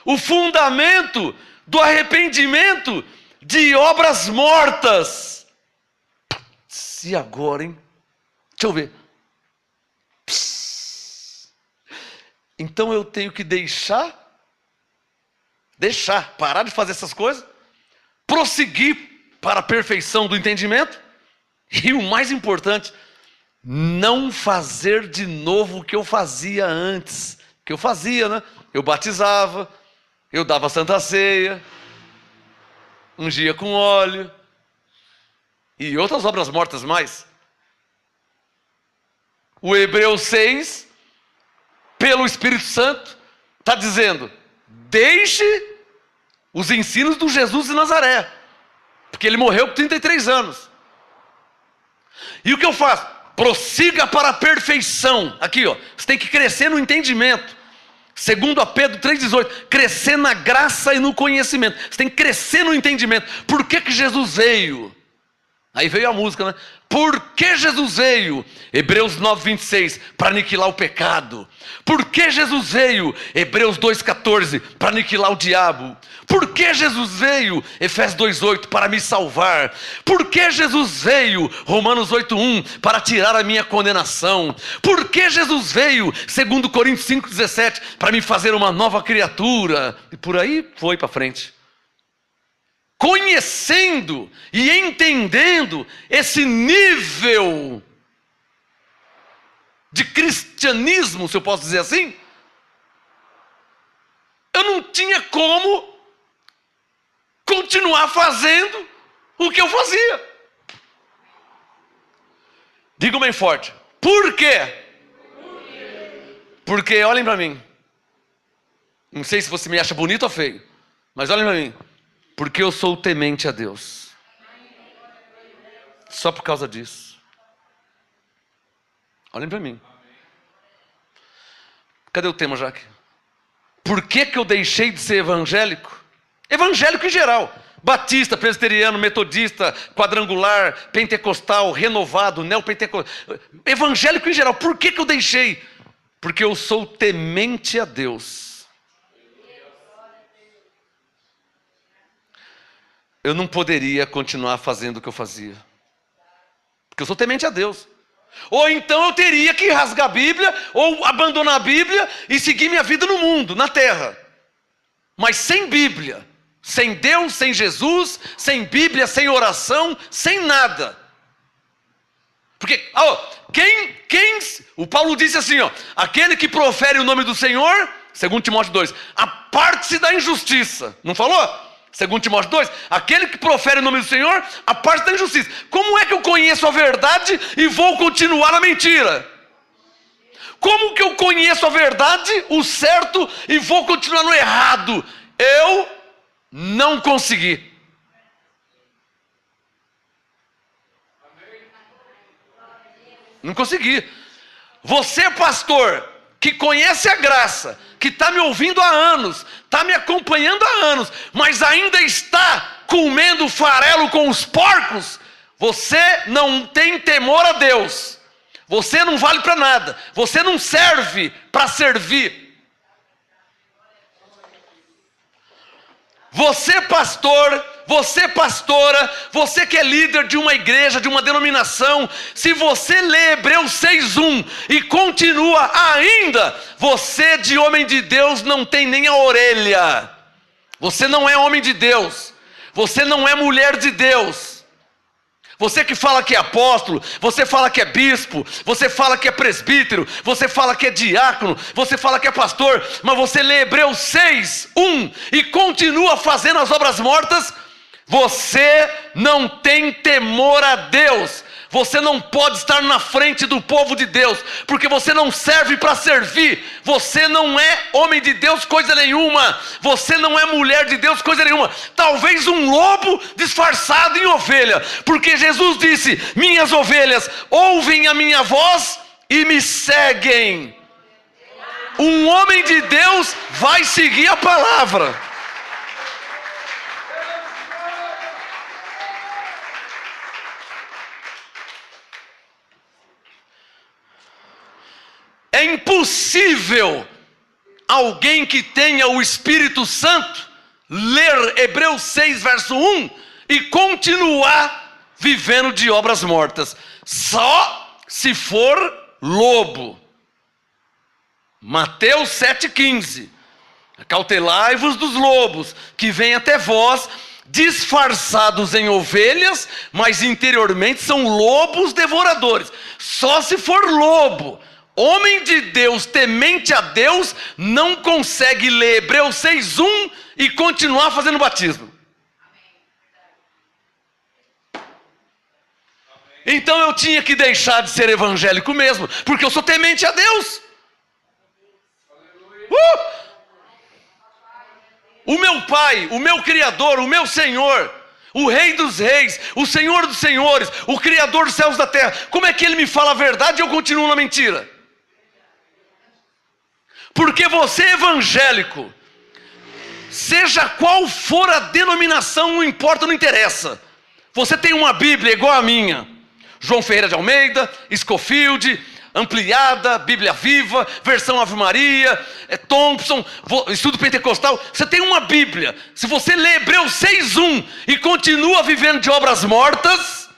[SPEAKER 2] o fundamento do arrependimento de obras mortas. E agora, hein? Deixa eu ver. Então eu tenho que deixar, parar de fazer essas coisas, prosseguir para a perfeição do entendimento, e o mais importante, não fazer de novo o que eu fazia antes. O que eu fazia, né? Eu batizava, eu dava Santa Ceia, ungia com óleo, e outras obras mortas mais. O Hebreus 6, pelo Espírito Santo, está dizendo: deixe os ensinos do Jesus de Nazaré, porque ele morreu com 33 anos. E o que eu faço? Prossiga para a perfeição. Aqui, ó, você tem que crescer no entendimento. Segundo a Pedro 3,18, crescer na graça e no conhecimento. Você tem que crescer no entendimento. Por que Jesus veio? Aí veio a música, né? Por que Jesus veio? Hebreus 9:26, para aniquilar o pecado. Por que Jesus veio? Hebreus 2:14, para aniquilar o diabo. Por que Jesus veio? Efésios 2:8, para me salvar. Por que Jesus veio? Romanos 8:1, para tirar a minha condenação. Por que Jesus veio? 2 Coríntios 5:17, para me fazer uma nova criatura. E por aí foi para frente. Conhecendo e entendendo esse nível de cristianismo, se eu posso dizer assim, eu não tinha como continuar fazendo o que eu fazia. Digo bem forte: por quê? Porque, olhem para mim, não sei se você me acha bonito ou feio, mas olhem para mim. Porque eu sou temente a Deus. Só por causa disso. Olhem para mim. Cadê o tema, Jaque? Por que eu deixei de ser evangélico? Evangélico em geral. Batista, presbiteriano, metodista, quadrangular, pentecostal, renovado, neopentecostal. Evangélico em geral. Por que eu deixei? Porque eu sou temente a Deus. Eu não poderia continuar fazendo o que eu fazia, porque eu sou temente a Deus. Ou então eu teria que rasgar a Bíblia, ou abandonar a Bíblia e seguir minha vida no mundo, na terra. Mas sem Bíblia, sem Deus, sem Jesus, sem Bíblia, sem oração, sem nada. Porque, o Paulo disse assim, ó: aquele que profere o nome do Senhor, segundo Timóteo 2, aparte-se da injustiça. Não falou? Segundo Timóteo 2, aquele que profere o nome do Senhor, aparte da injustiça. Como é que eu conheço a verdade e vou continuar na mentira? Como que eu conheço a verdade, o certo, e vou continuar no errado? Eu não consegui. Não consegui. Você, pastor, que conhece a graça, que está me ouvindo há anos, está me acompanhando há anos, mas ainda está comendo farelo com os porcos, você não tem temor a Deus. Você não vale para nada. Você não serve para servir. Você, pastor, você, pastora, você que é líder de uma igreja, de uma denominação, se você lê Hebreus 6:1 e continua ainda, você de homem de Deus não tem nem a orelha. Você não é homem de Deus. Você não é mulher de Deus. Você que fala que é apóstolo, você fala que é bispo, você fala que é presbítero, você fala que é diácono, você fala que é pastor, mas você lê Hebreus 6:1 e continua fazendo as obras mortas, você não tem temor a Deus. Você não pode estar na frente do povo de Deus, porque você não serve para servir. Você não é homem de Deus, coisa nenhuma. Você não é mulher de Deus, coisa nenhuma. Talvez um lobo disfarçado em ovelha, porque Jesus disse: minhas ovelhas ouvem a minha voz e me seguem. Um homem de Deus vai seguir a palavra. É impossível alguém que tenha o Espírito Santo ler Hebreus 6, verso 1 e continuar vivendo de obras mortas. Só se for lobo. Mateus 7,15. Acautelai-vos dos lobos, que vêm até vós, disfarçados em ovelhas, mas interiormente são lobos devoradores. Só se for lobo. Homem de Deus, temente a Deus, não consegue ler Hebreus 6,1 e continuar fazendo batismo. Então eu tinha que deixar de ser evangélico mesmo, porque eu sou temente a Deus. O meu Pai, o meu Criador, o meu Senhor, o Rei dos Reis, o Senhor dos Senhores, o Criador dos céus e da terra, como é que Ele me fala a verdade e eu continuo na mentira? Porque você é evangélico, seja qual for a denominação, não importa, não interessa. Você tem uma Bíblia igual a minha, João Ferreira de Almeida, Scofield, ampliada, Bíblia Viva, versão Ave Maria, Thompson, estudo pentecostal. Você tem uma Bíblia. Se você lê Hebreus 6,1 e continua vivendo de obras mortas,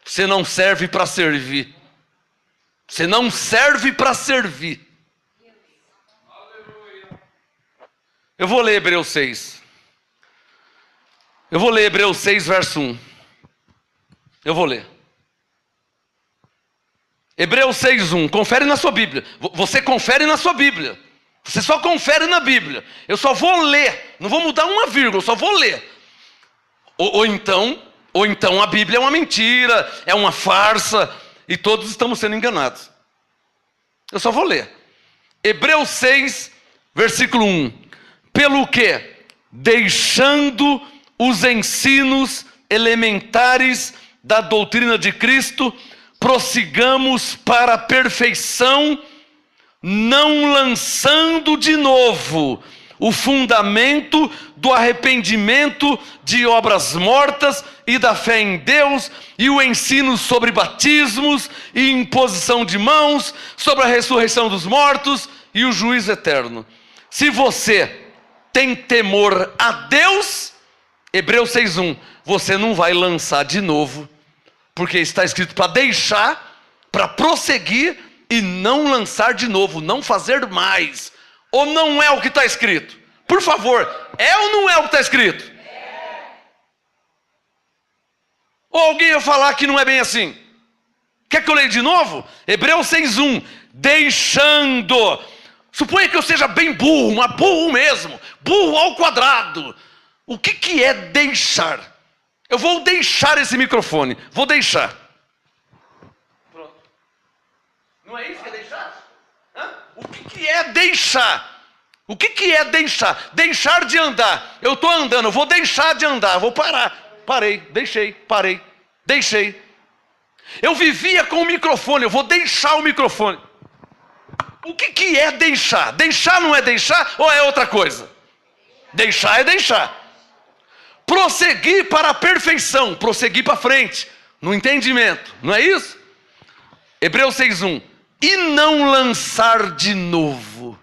[SPEAKER 2] você não serve para servir. Você não serve para servir. Eu vou ler Hebreus 6. Eu vou ler Hebreus 6, verso 1. Eu vou ler. Hebreus 6,1. Confere na sua Bíblia. Você confere na sua Bíblia. Você só confere na Bíblia. Eu só vou ler. Não vou mudar uma vírgula, eu só vou ler. Ou então a Bíblia é uma mentira, é uma farsa, e todos estamos sendo enganados. Eu só vou ler. Hebreus 6, versículo 1. Pelo que, deixando os ensinos elementares da doutrina de Cristo, prossigamos para a perfeição, não lançando de novo o fundamento do arrependimento de obras mortas e da fé em Deus, e o ensino sobre batismos e imposição de mãos, sobre a ressurreição dos mortos e o juízo eterno. Se você tem temor a Deus, Hebreus 6,1, você não vai lançar de novo, porque está escrito para deixar, para prosseguir e não lançar de novo, não fazer mais. Ou não é o que está escrito? Por favor, é ou não é o que está escrito? Ou alguém vai falar que não é bem assim? Quer que eu leia de novo? Hebreus 6,1. Deixando. Suponha que eu seja bem burro, mas burro mesmo. Burro ao quadrado. O que é deixar? Eu vou deixar esse microfone. Vou deixar. Pronto. Não é isso que é deixar? O que é deixar? O que é deixar? Deixar de andar. Eu estou andando, eu vou deixar de andar, vou parar. Parei, deixei, parei, deixei. Eu vivia com o microfone, eu vou deixar o microfone. O que é deixar? Deixar não é deixar ou é outra coisa? Deixar é deixar. Prosseguir para a perfeição, prosseguir para frente, no entendimento, não é isso? Hebreus 6,1. E não lançar de novo.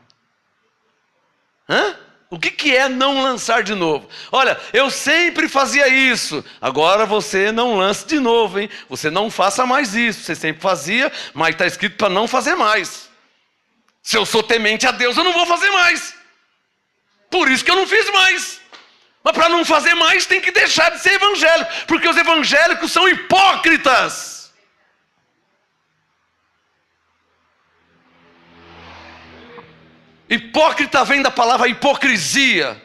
[SPEAKER 2] O que é não lançar de novo? Olha, eu sempre fazia isso. Agora você não lance de novo, hein? Você não faça mais isso. Você sempre fazia, mas está escrito para não fazer mais. Se eu sou temente a Deus, eu não vou fazer mais. Por isso que eu não fiz mais. Mas para não fazer mais, tem que deixar de ser evangélico. Porque os evangélicos são hipócritas. Hipócrita vem da palavra hipocrisia.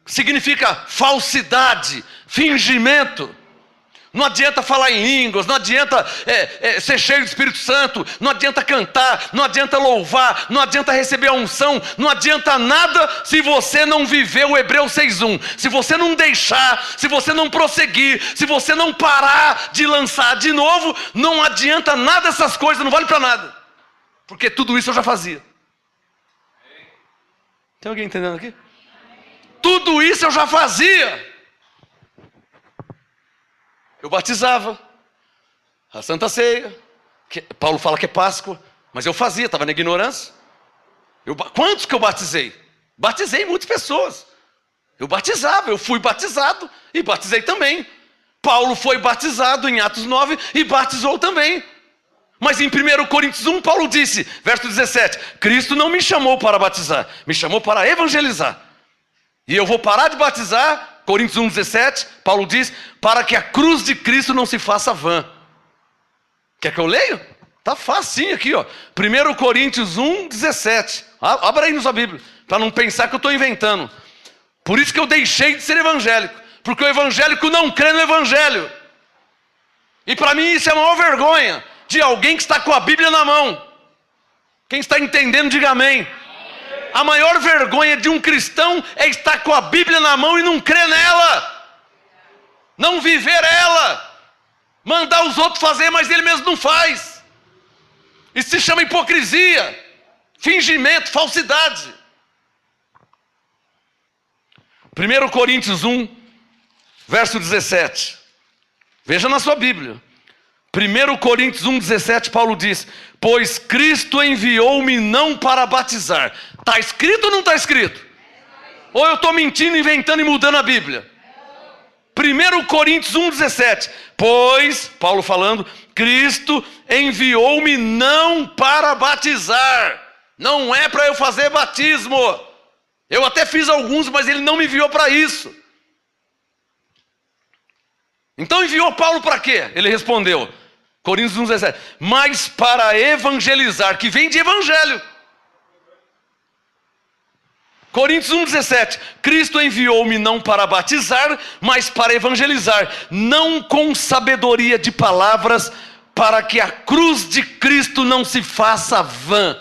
[SPEAKER 2] Significa falsidade, fingimento. Não adianta falar em línguas, não adianta ser cheio do Espírito Santo, não adianta cantar, não adianta louvar, não adianta receber a unção, não adianta nada se você não viver o Hebreus 6:1. Se você não deixar, se você não prosseguir, se você não parar de lançar de novo, não adianta nada essas coisas, não vale para nada. Porque tudo isso eu já fazia. Tem alguém entendendo aqui? Tudo isso eu já fazia. Eu batizava, a Santa Ceia, Paulo fala que é Páscoa, mas eu fazia, estava na ignorância. Quantos que eu batizei? Batizei muitas pessoas. Eu batizava, eu fui batizado e batizei também. Paulo foi batizado em Atos 9 e batizou também. Mas em 1 Coríntios 1, Paulo disse, verso 17, Cristo não me chamou para batizar, me chamou para evangelizar. E eu vou parar de batizar. Coríntios 1,17, Paulo diz, para que a cruz de Cristo não se faça vã. Quer que eu leia? Tá facinho aqui, ó. 1 Coríntios 1,17. Abra aí na sua Bíblia, para não pensar que eu estou inventando. Por isso que eu deixei de ser evangélico, porque o evangélico não crê no evangelho. E para mim isso é a maior vergonha de alguém que está com a Bíblia na mão. Quem está entendendo, diga amém. A maior vergonha de um cristão é estar com a Bíblia na mão e não crer nela, não viver ela, mandar os outros fazer, mas ele mesmo não faz. Isso se chama hipocrisia, fingimento, falsidade. 1 Coríntios 1, verso 17. Veja na sua Bíblia. 1 Coríntios 1, 17, Paulo diz, pois Cristo enviou-me não para batizar. Está escrito ou não está escrito? Ou eu estou mentindo, inventando e mudando a Bíblia? 1 Coríntios 1, 17. Pois, Paulo falando, Cristo enviou-me não para batizar. Não é para eu fazer batismo. Eu até fiz alguns, mas ele não me enviou para isso. Então enviou Paulo para quê? Ele respondeu, Coríntios 1, 17, mas para evangelizar, que vem de evangelho. Coríntios 1, 17, Cristo enviou-me não para batizar, mas para evangelizar, não com sabedoria de palavras, para que a cruz de Cristo não se faça vã.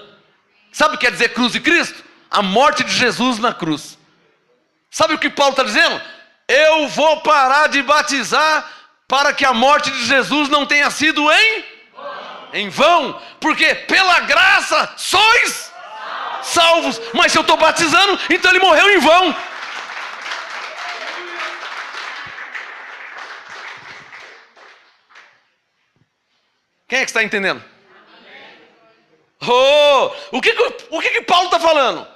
[SPEAKER 2] Sabe o que quer dizer cruz de Cristo? A morte de Jesus na cruz. Sabe o que Paulo está dizendo? Eu vou parar de batizar para que a morte de Jesus não tenha sido em vão, porque pela graça sois salvos, mas se eu estou batizando, então ele morreu em vão. Quem é que está entendendo? Oh, o que Paulo está falando?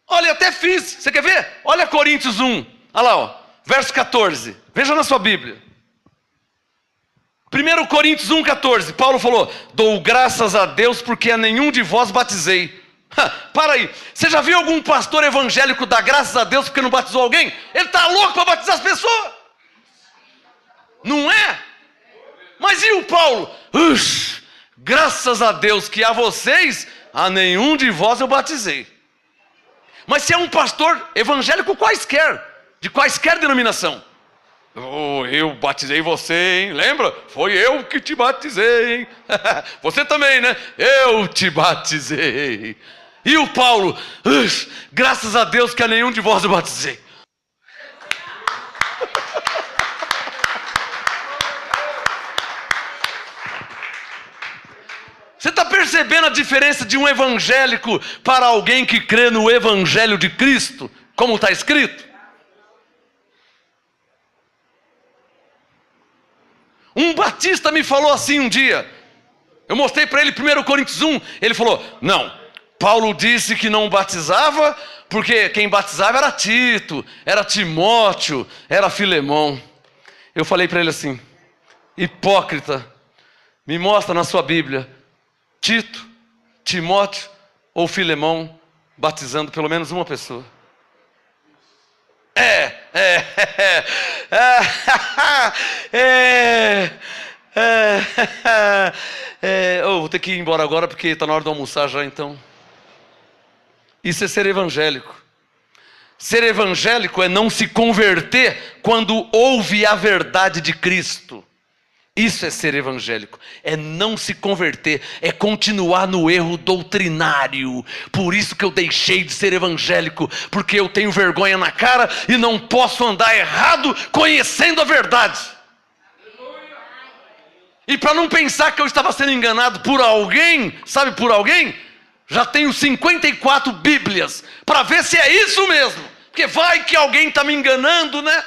[SPEAKER 2] Olha, eu até fiz, você quer ver? Olha Coríntios 1, olha lá, ó, verso 14, veja na sua Bíblia. 1 Coríntios 1, 14, Paulo falou, dou graças a Deus porque a nenhum de vós batizei. Para aí, você já viu algum pastor evangélico dar graças a Deus porque não batizou alguém? Ele está louco para batizar as pessoas. Não é? Mas e o Paulo? Graças a Deus que a vocês, a nenhum de vós eu batizei. Mas se é um pastor evangélico quaisquer, de quaisquer denominação, eu batizei você, hein? Lembra? Foi eu que te batizei, hein? Você também, né? Eu te batizei. E o Paulo, graças a Deus que a nenhum de vós eu batizei. Você está percebendo a diferença de um evangélico para alguém que crê no evangelho de Cristo, como está escrito? Um batista me falou assim um dia, eu mostrei para ele 1 Coríntios 1, ele falou, não, Paulo disse que não batizava, porque quem batizava era Tito, era Timóteo, era Filemão. Eu falei para ele assim, hipócrita, me mostra na sua Bíblia, Tito, Timóteo ou Filemão batizando pelo menos uma pessoa. Vou ter que ir embora agora porque está na hora de almoçar já então. Isso é ser evangélico. Ser evangélico é não se converter quando ouve a verdade de Cristo. Isso é ser evangélico, é não se converter, é continuar no erro doutrinário. Por isso que eu deixei de ser evangélico, porque eu tenho vergonha na cara e não posso andar errado conhecendo a verdade. E para não pensar que eu estava sendo enganado por alguém, sabe por alguém? Já tenho 54 Bíblias, para ver se é isso mesmo, porque vai que alguém está me enganando, né?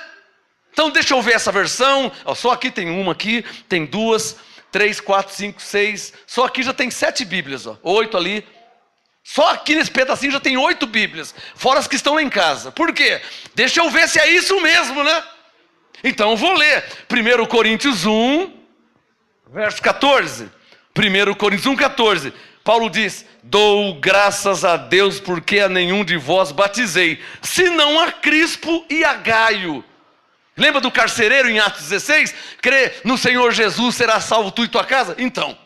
[SPEAKER 2] Então deixa eu ver essa versão. Só aqui tem uma, aqui tem 2, 3, 4, 5, 6. Só aqui já tem 7 Bíblias, 8 ali. Só aqui nesse pedacinho já tem 8 Bíblias, fora as que estão lá em casa. Por quê? Deixa eu ver se é isso mesmo, né? Então eu vou ler 1 Coríntios 1, verso 14. 1 Coríntios 1, 14. Paulo diz: dou graças a Deus porque a nenhum de vós batizei, senão a Crispo e a Gaio. Lembra do carcereiro em Atos 16? Crê no Senhor Jesus, será salvo tu e tua casa? Então,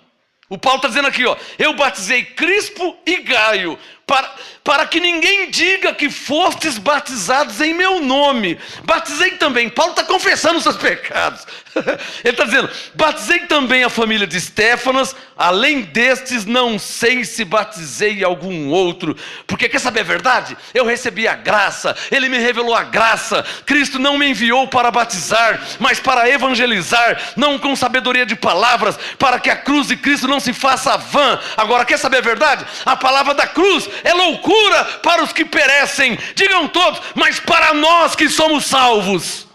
[SPEAKER 2] o Paulo está dizendo aqui, eu batizei Crispo e Gaio, para que ninguém diga que fostes batizados em meu nome. Batizei também, Paulo está confessando os seus pecados. Ele está dizendo, batizei também a família de Estéfanas, além destes não sei se batizei algum outro. Porque quer saber a verdade? Eu recebi a graça, ele me revelou a graça. Cristo não me enviou para batizar, mas para evangelizar, não com sabedoria de palavras, para que a cruz de Cristo não se faça vã. Agora quer saber a verdade? A palavra da cruz é loucura para os que perecem, digam todos, mas para nós que somos salvos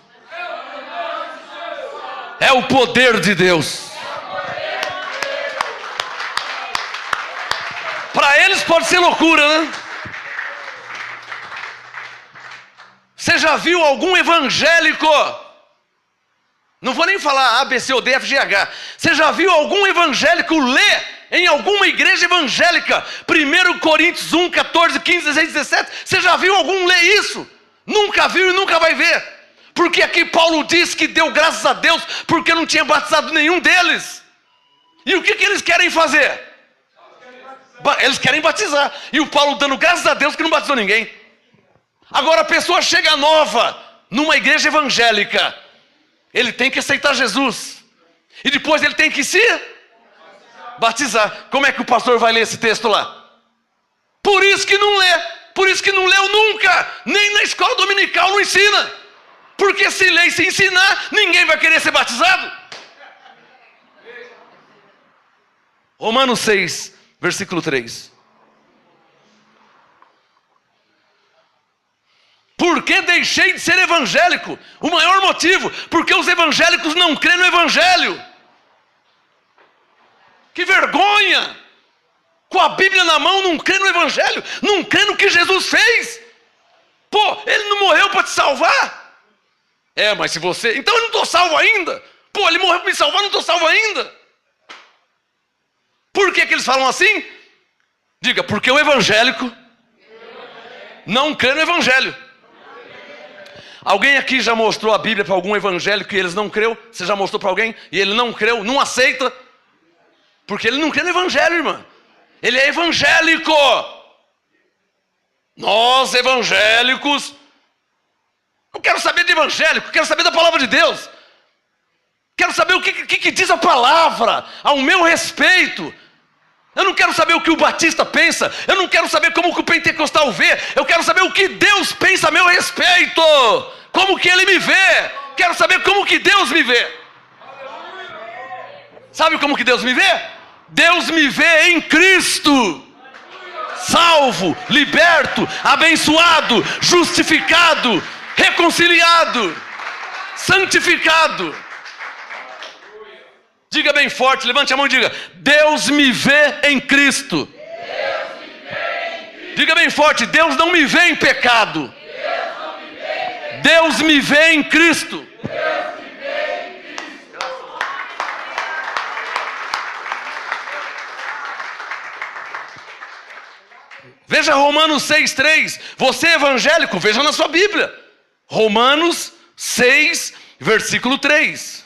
[SPEAKER 2] é o poder de Deus. Para eles pode ser loucura, né? Você já viu algum evangélico? Não vou nem falar A, B, C, ou D, F, G, H. Você já viu algum evangélico ler em alguma igreja evangélica 1 Coríntios 1, 14, 15, 16, 17? Você já viu algum ler isso? Nunca viu e nunca vai ver. Porque aqui Paulo diz que deu graças a Deus porque não tinha batizado nenhum deles. E o que eles querem fazer? Eles querem batizar. E o Paulo dando graças a Deus que não batizou ninguém. Agora a pessoa chega nova numa igreja evangélica, ele tem que aceitar Jesus. E depois ele tem que se batizar. Como é que o pastor vai ler esse texto lá? Por isso que não lê. Por isso que não leu nunca. Nem na escola dominical não ensina. Porque se ler e se ensinar, ninguém vai querer ser batizado. Romanos 6, versículo 3. Por que deixei de ser evangélico? O maior motivo, porque os evangélicos não creem no evangelho. Que vergonha! Com a Bíblia na mão, não crê no evangelho, não crê no que Jesus fez. Pô, ele não morreu para te salvar? Mas se você... Então eu não estou salvo ainda. Pô, ele morreu para me salvar, não estou salvo ainda. Por que eles falam assim? Diga, porque o evangélico não crê no evangelho. Alguém aqui já mostrou a Bíblia para algum evangélico e eles não creu? Você já mostrou para alguém e ele não creu, não aceita? Porque ele não crê no evangelho, irmã. Ele é evangélico. Nós evangélicos, não quero saber de evangélico, quero saber da palavra de Deus. Quero saber o que diz a palavra ao meu respeito. Eu não quero saber o que o batista pensa. Eu não quero saber como que o pentecostal vê. Eu quero saber o que Deus pensa a meu respeito. Como que Ele me vê. Quero saber como que Deus me vê. Sabe como que Deus me vê? Deus me vê em Cristo. Salvo, liberto, abençoado, justificado, reconciliado, santificado. Diga bem forte, levante a mão e diga: Deus me vê em Cristo. Diga bem forte: Deus não me vê em pecado. Deus me vê em Cristo. Veja Romanos 6,3. Você é evangélico, veja na sua Bíblia. Romanos 6, versículo 3.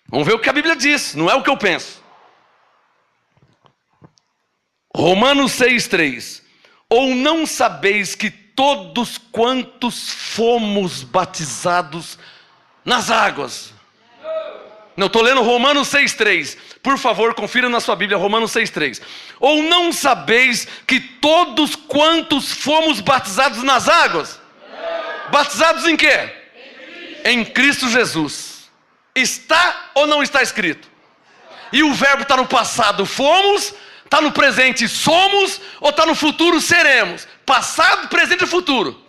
[SPEAKER 2] Vamos ver o que a Bíblia diz, não é o que eu penso. Romanos 6,3. Ou não sabeis que todos quantos fomos batizados nas águas. Não, estou lendo Romanos 6,3. Por favor, confira na sua Bíblia, Romanos 6,3. Ou não sabeis que todos quantos fomos batizados nas águas? Batizados em quê? Em Cristo Jesus. Está ou não está escrito? E o verbo está no passado, fomos. Está no presente, somos. Ou está no futuro, seremos? Passado, presente e futuro.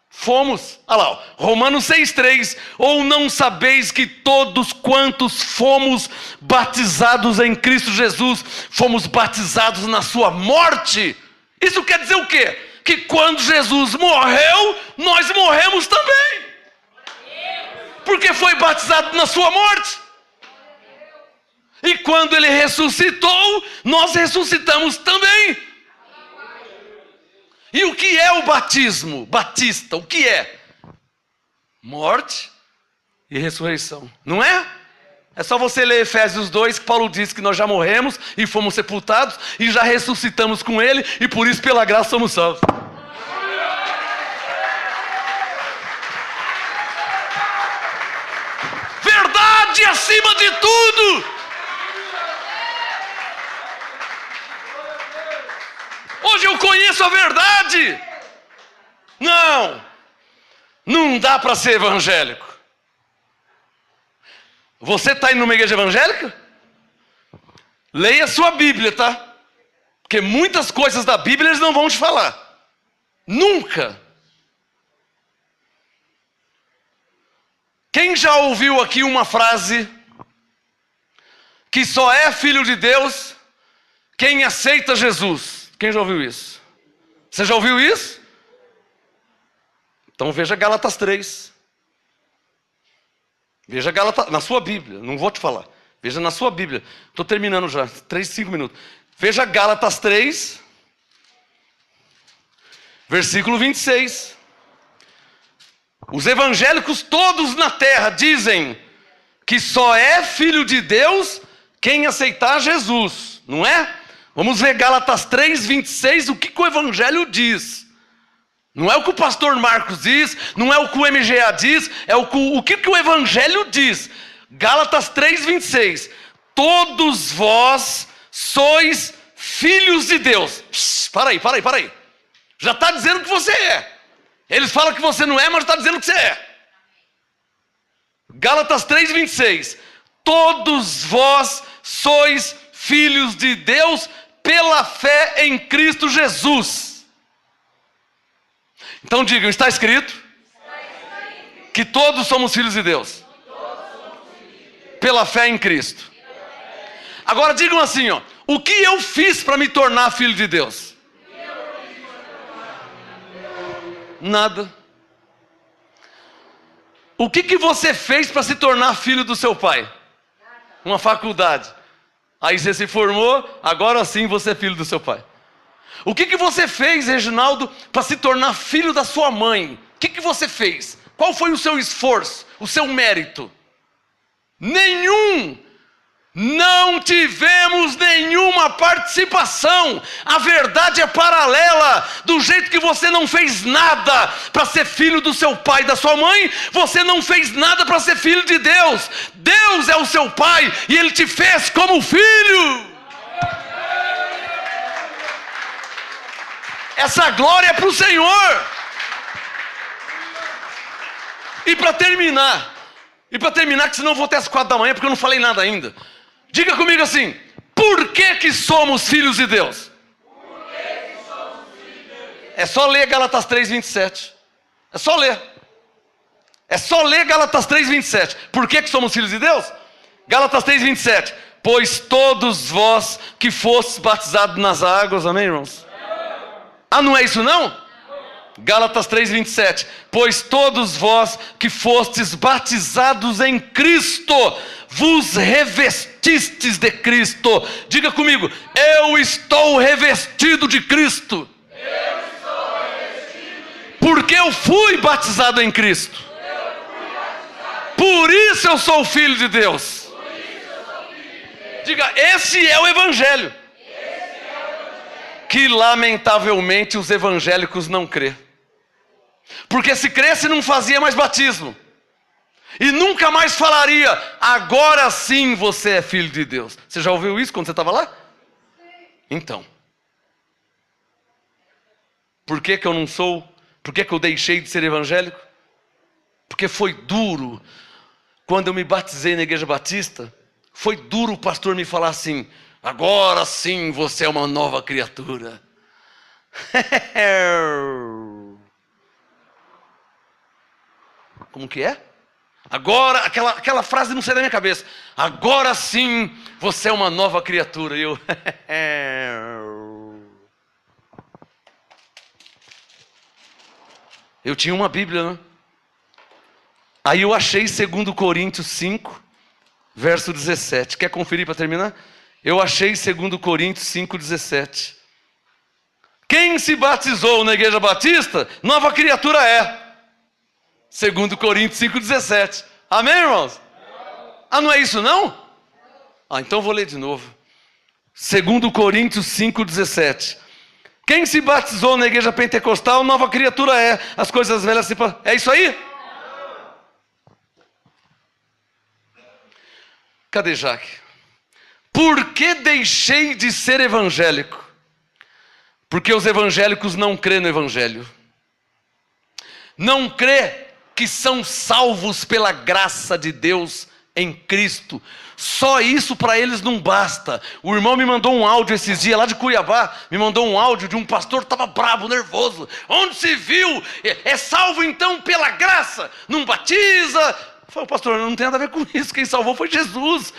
[SPEAKER 2] Fomos. Olha lá, ó. Romanos 6,3. Ou não sabeis que todos quantos fomos batizados em Cristo Jesus, fomos batizados na sua morte? Isso quer dizer o quê? Que quando Jesus morreu, nós morremos também. Porque foi batizado na sua morte. E quando ele ressuscitou, nós ressuscitamos também. E o que é o batismo? Batista, o que é? Morte e ressurreição. Não é? É só você ler Efésios 2, que Paulo diz que nós já morremos e fomos sepultados e já ressuscitamos com ele e por isso pela graça somos salvos. Verdade acima de tudo. Hoje eu conheço a verdade. Não dá para ser evangélico. Você está indo numa igreja evangélica? Leia a sua Bíblia, tá? Porque muitas coisas da Bíblia eles não vão te falar. Nunca. Quem já ouviu aqui uma frase que só é filho de Deus quem aceita Jesus? Quem já ouviu isso? Você já ouviu isso? Então veja Gálatas 3. Veja Gálatas, na sua Bíblia, não vou te falar. Veja na sua Bíblia. Estou terminando já, 5 minutos. Veja Gálatas 3, versículo 26. Os evangélicos todos na terra dizem que só é filho de Deus quem aceitar Jesus, não é? Vamos ver Gálatas 3, 26, o que o Evangelho diz. Não é o que o pastor Marcos diz, não é o que o MGA diz, é o que o Evangelho diz. Gálatas 3, 26. Todos vós sois filhos de Deus. Para aí. Já está dizendo que você é. Eles falam que você não é, mas está dizendo que você é. Gálatas 3, 26. Todos vós sois filhos de Deus pela fé em Cristo Jesus. Então digam, está escrito que todos somos filhos de Deus pela fé em Cristo. Agora digam assim, ó, o que eu fiz para me tornar filho de Deus? Nada. O que você fez para se tornar filho do seu pai? Uma faculdade. Aí você se formou, agora sim você é filho do seu pai. O que você fez, Reginaldo, para se tornar filho da sua mãe? O que você fez? Qual foi o seu esforço, o seu mérito? Nenhum. Não tivemos nenhuma participação. A verdade é paralela. Do jeito que você não fez nada para ser filho do seu pai e da sua mãe, você não fez nada para ser filho de Deus. Deus é o seu pai e Ele te fez como filho. Essa glória é para o Senhor. E para terminar, que senão eu vou até as 4 da manhã, porque eu não falei nada ainda. Diga comigo assim, por que somos filhos de Deus? É só ler Gálatas 3, 27. É só ler. É só ler Gálatas 3, 27. Por que somos filhos de Deus? Gálatas 3, 27. Pois todos vós que fostes batizados nas águas, amém, irmãos? Ah, não é isso não? Gálatas 3, 27. Pois todos vós que fostes batizados em Cristo, vos revestistes de Cristo. Diga comigo, eu estou revestido de Cristo. Porque eu fui batizado em Cristo. Por isso eu sou filho de Deus. Diga, esse é o Evangelho. que lamentavelmente os evangélicos não crê. Porque se cresce não fazia mais batismo. E nunca mais falaria, agora sim você é filho de Deus. Você já ouviu isso quando você estava lá? Então. Por que que eu não sou? Por que que eu deixei de ser evangélico? Porque foi duro. Quando eu me batizei na Igreja Batista, foi duro o pastor me falar assim, agora sim você é uma nova criatura. Como que é? Agora, aquela frase não sai da minha cabeça. Agora sim você é uma nova criatura. E eu... Eu tinha uma Bíblia, né? Aí eu achei 2 Coríntios 5, verso 17. Quer conferir para terminar? Eu achei 2 Coríntios 5, 17. Quem se batizou na Igreja Batista, nova criatura é. 2 Coríntios 5, 17. Amém, irmãos? Ah, não é isso não? Ah, então vou ler de novo. 2 Coríntios 5, 17. Quem se batizou na igreja pentecostal, nova criatura é. As coisas velhas se... É isso aí? Cadê Jaque? Por que deixei de ser evangélico? Porque os evangélicos não crêem no evangelho. Não crê que são salvos pela graça de Deus em Cristo. Só isso para eles não basta. O irmão me mandou um áudio esses dias lá de Cuiabá. Me mandou um áudio de um pastor que estava bravo, nervoso. Onde se viu? É salvo então pela graça? Não batiza? Eu falei, pastor, não tem nada a ver com isso. Quem salvou foi Jesus.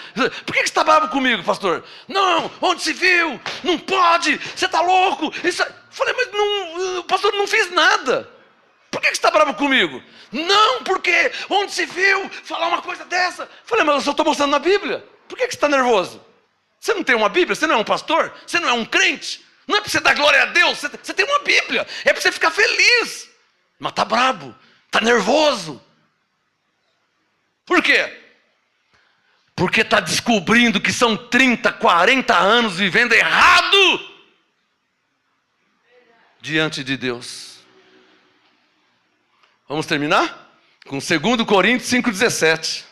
[SPEAKER 2] Por que você está bravo comigo, pastor? Não, onde se viu? Não pode. Você está louco. Isso... Eu falei, mas não, pastor, não fiz nada. Por que você está bravo comigo? Não, porque onde se viu falar uma coisa dessa? Falei, mas eu só estou mostrando na Bíblia. Por que você está nervoso? Você não tem uma Bíblia? Você não é um pastor? Você não é um crente? Não é para você dar glória a Deus? Você tem uma Bíblia. É para você ficar feliz. Mas está brabo, está nervoso. Por quê? Porque está descobrindo que são 30, 40 anos vivendo errado diante de Deus. Vamos terminar? Com 2 Coríntios 5,17.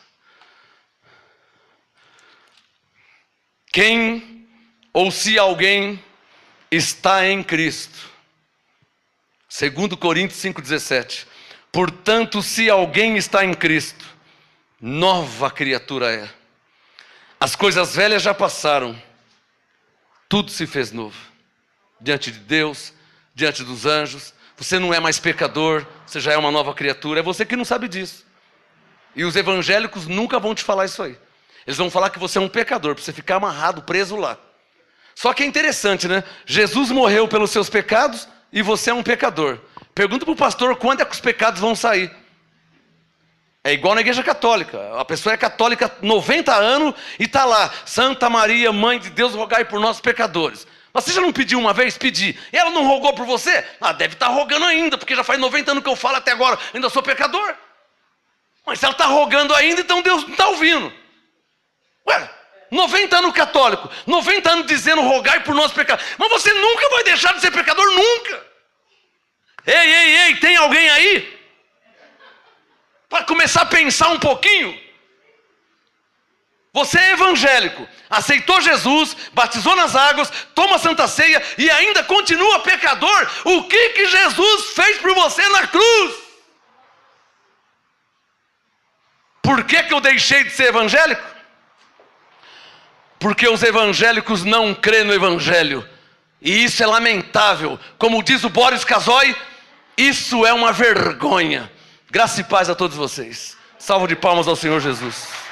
[SPEAKER 2] Quem ou se alguém está em Cristo. 2 Coríntios 5,17. Portanto, se alguém está em Cristo, nova criatura é. As coisas velhas já passaram. Tudo se fez novo. Diante de Deus, diante dos anjos. Você não é mais pecador, você já é uma nova criatura. É você que não sabe disso. E os evangélicos nunca vão te falar isso aí. Eles vão falar que você é um pecador, para você ficar amarrado, preso lá. Só que é interessante, né? Jesus morreu pelos seus pecados e você é um pecador. Pergunta para o pastor quando é que os pecados vão sair. É igual na igreja católica. A pessoa é católica 90 anos e está lá. Santa Maria, Mãe de Deus, rogai por nós pecadores. Mas você já não pediu uma vez? Pedi. E ela não rogou por você? Ah, deve estar rogando ainda, porque já faz 90 anos que eu falo até agora, ainda sou pecador. Mas se ela está rogando ainda, então Deus não está ouvindo. Ué, 90 anos católico, 90 anos dizendo rogai por nós pecadores. Mas você nunca vai deixar de ser pecador, nunca. Ei, tem alguém aí? Para começar a pensar um pouquinho. Você é evangélico, aceitou Jesus, batizou nas águas, toma a Santa Ceia e ainda continua pecador. O que Jesus fez por você na cruz? Por que eu deixei de ser evangélico? Porque os evangélicos não crêem no evangelho. E isso é lamentável. Como diz o Boris Casoy, isso é uma vergonha. Graça e paz a todos vocês. Salva de palmas ao Senhor Jesus.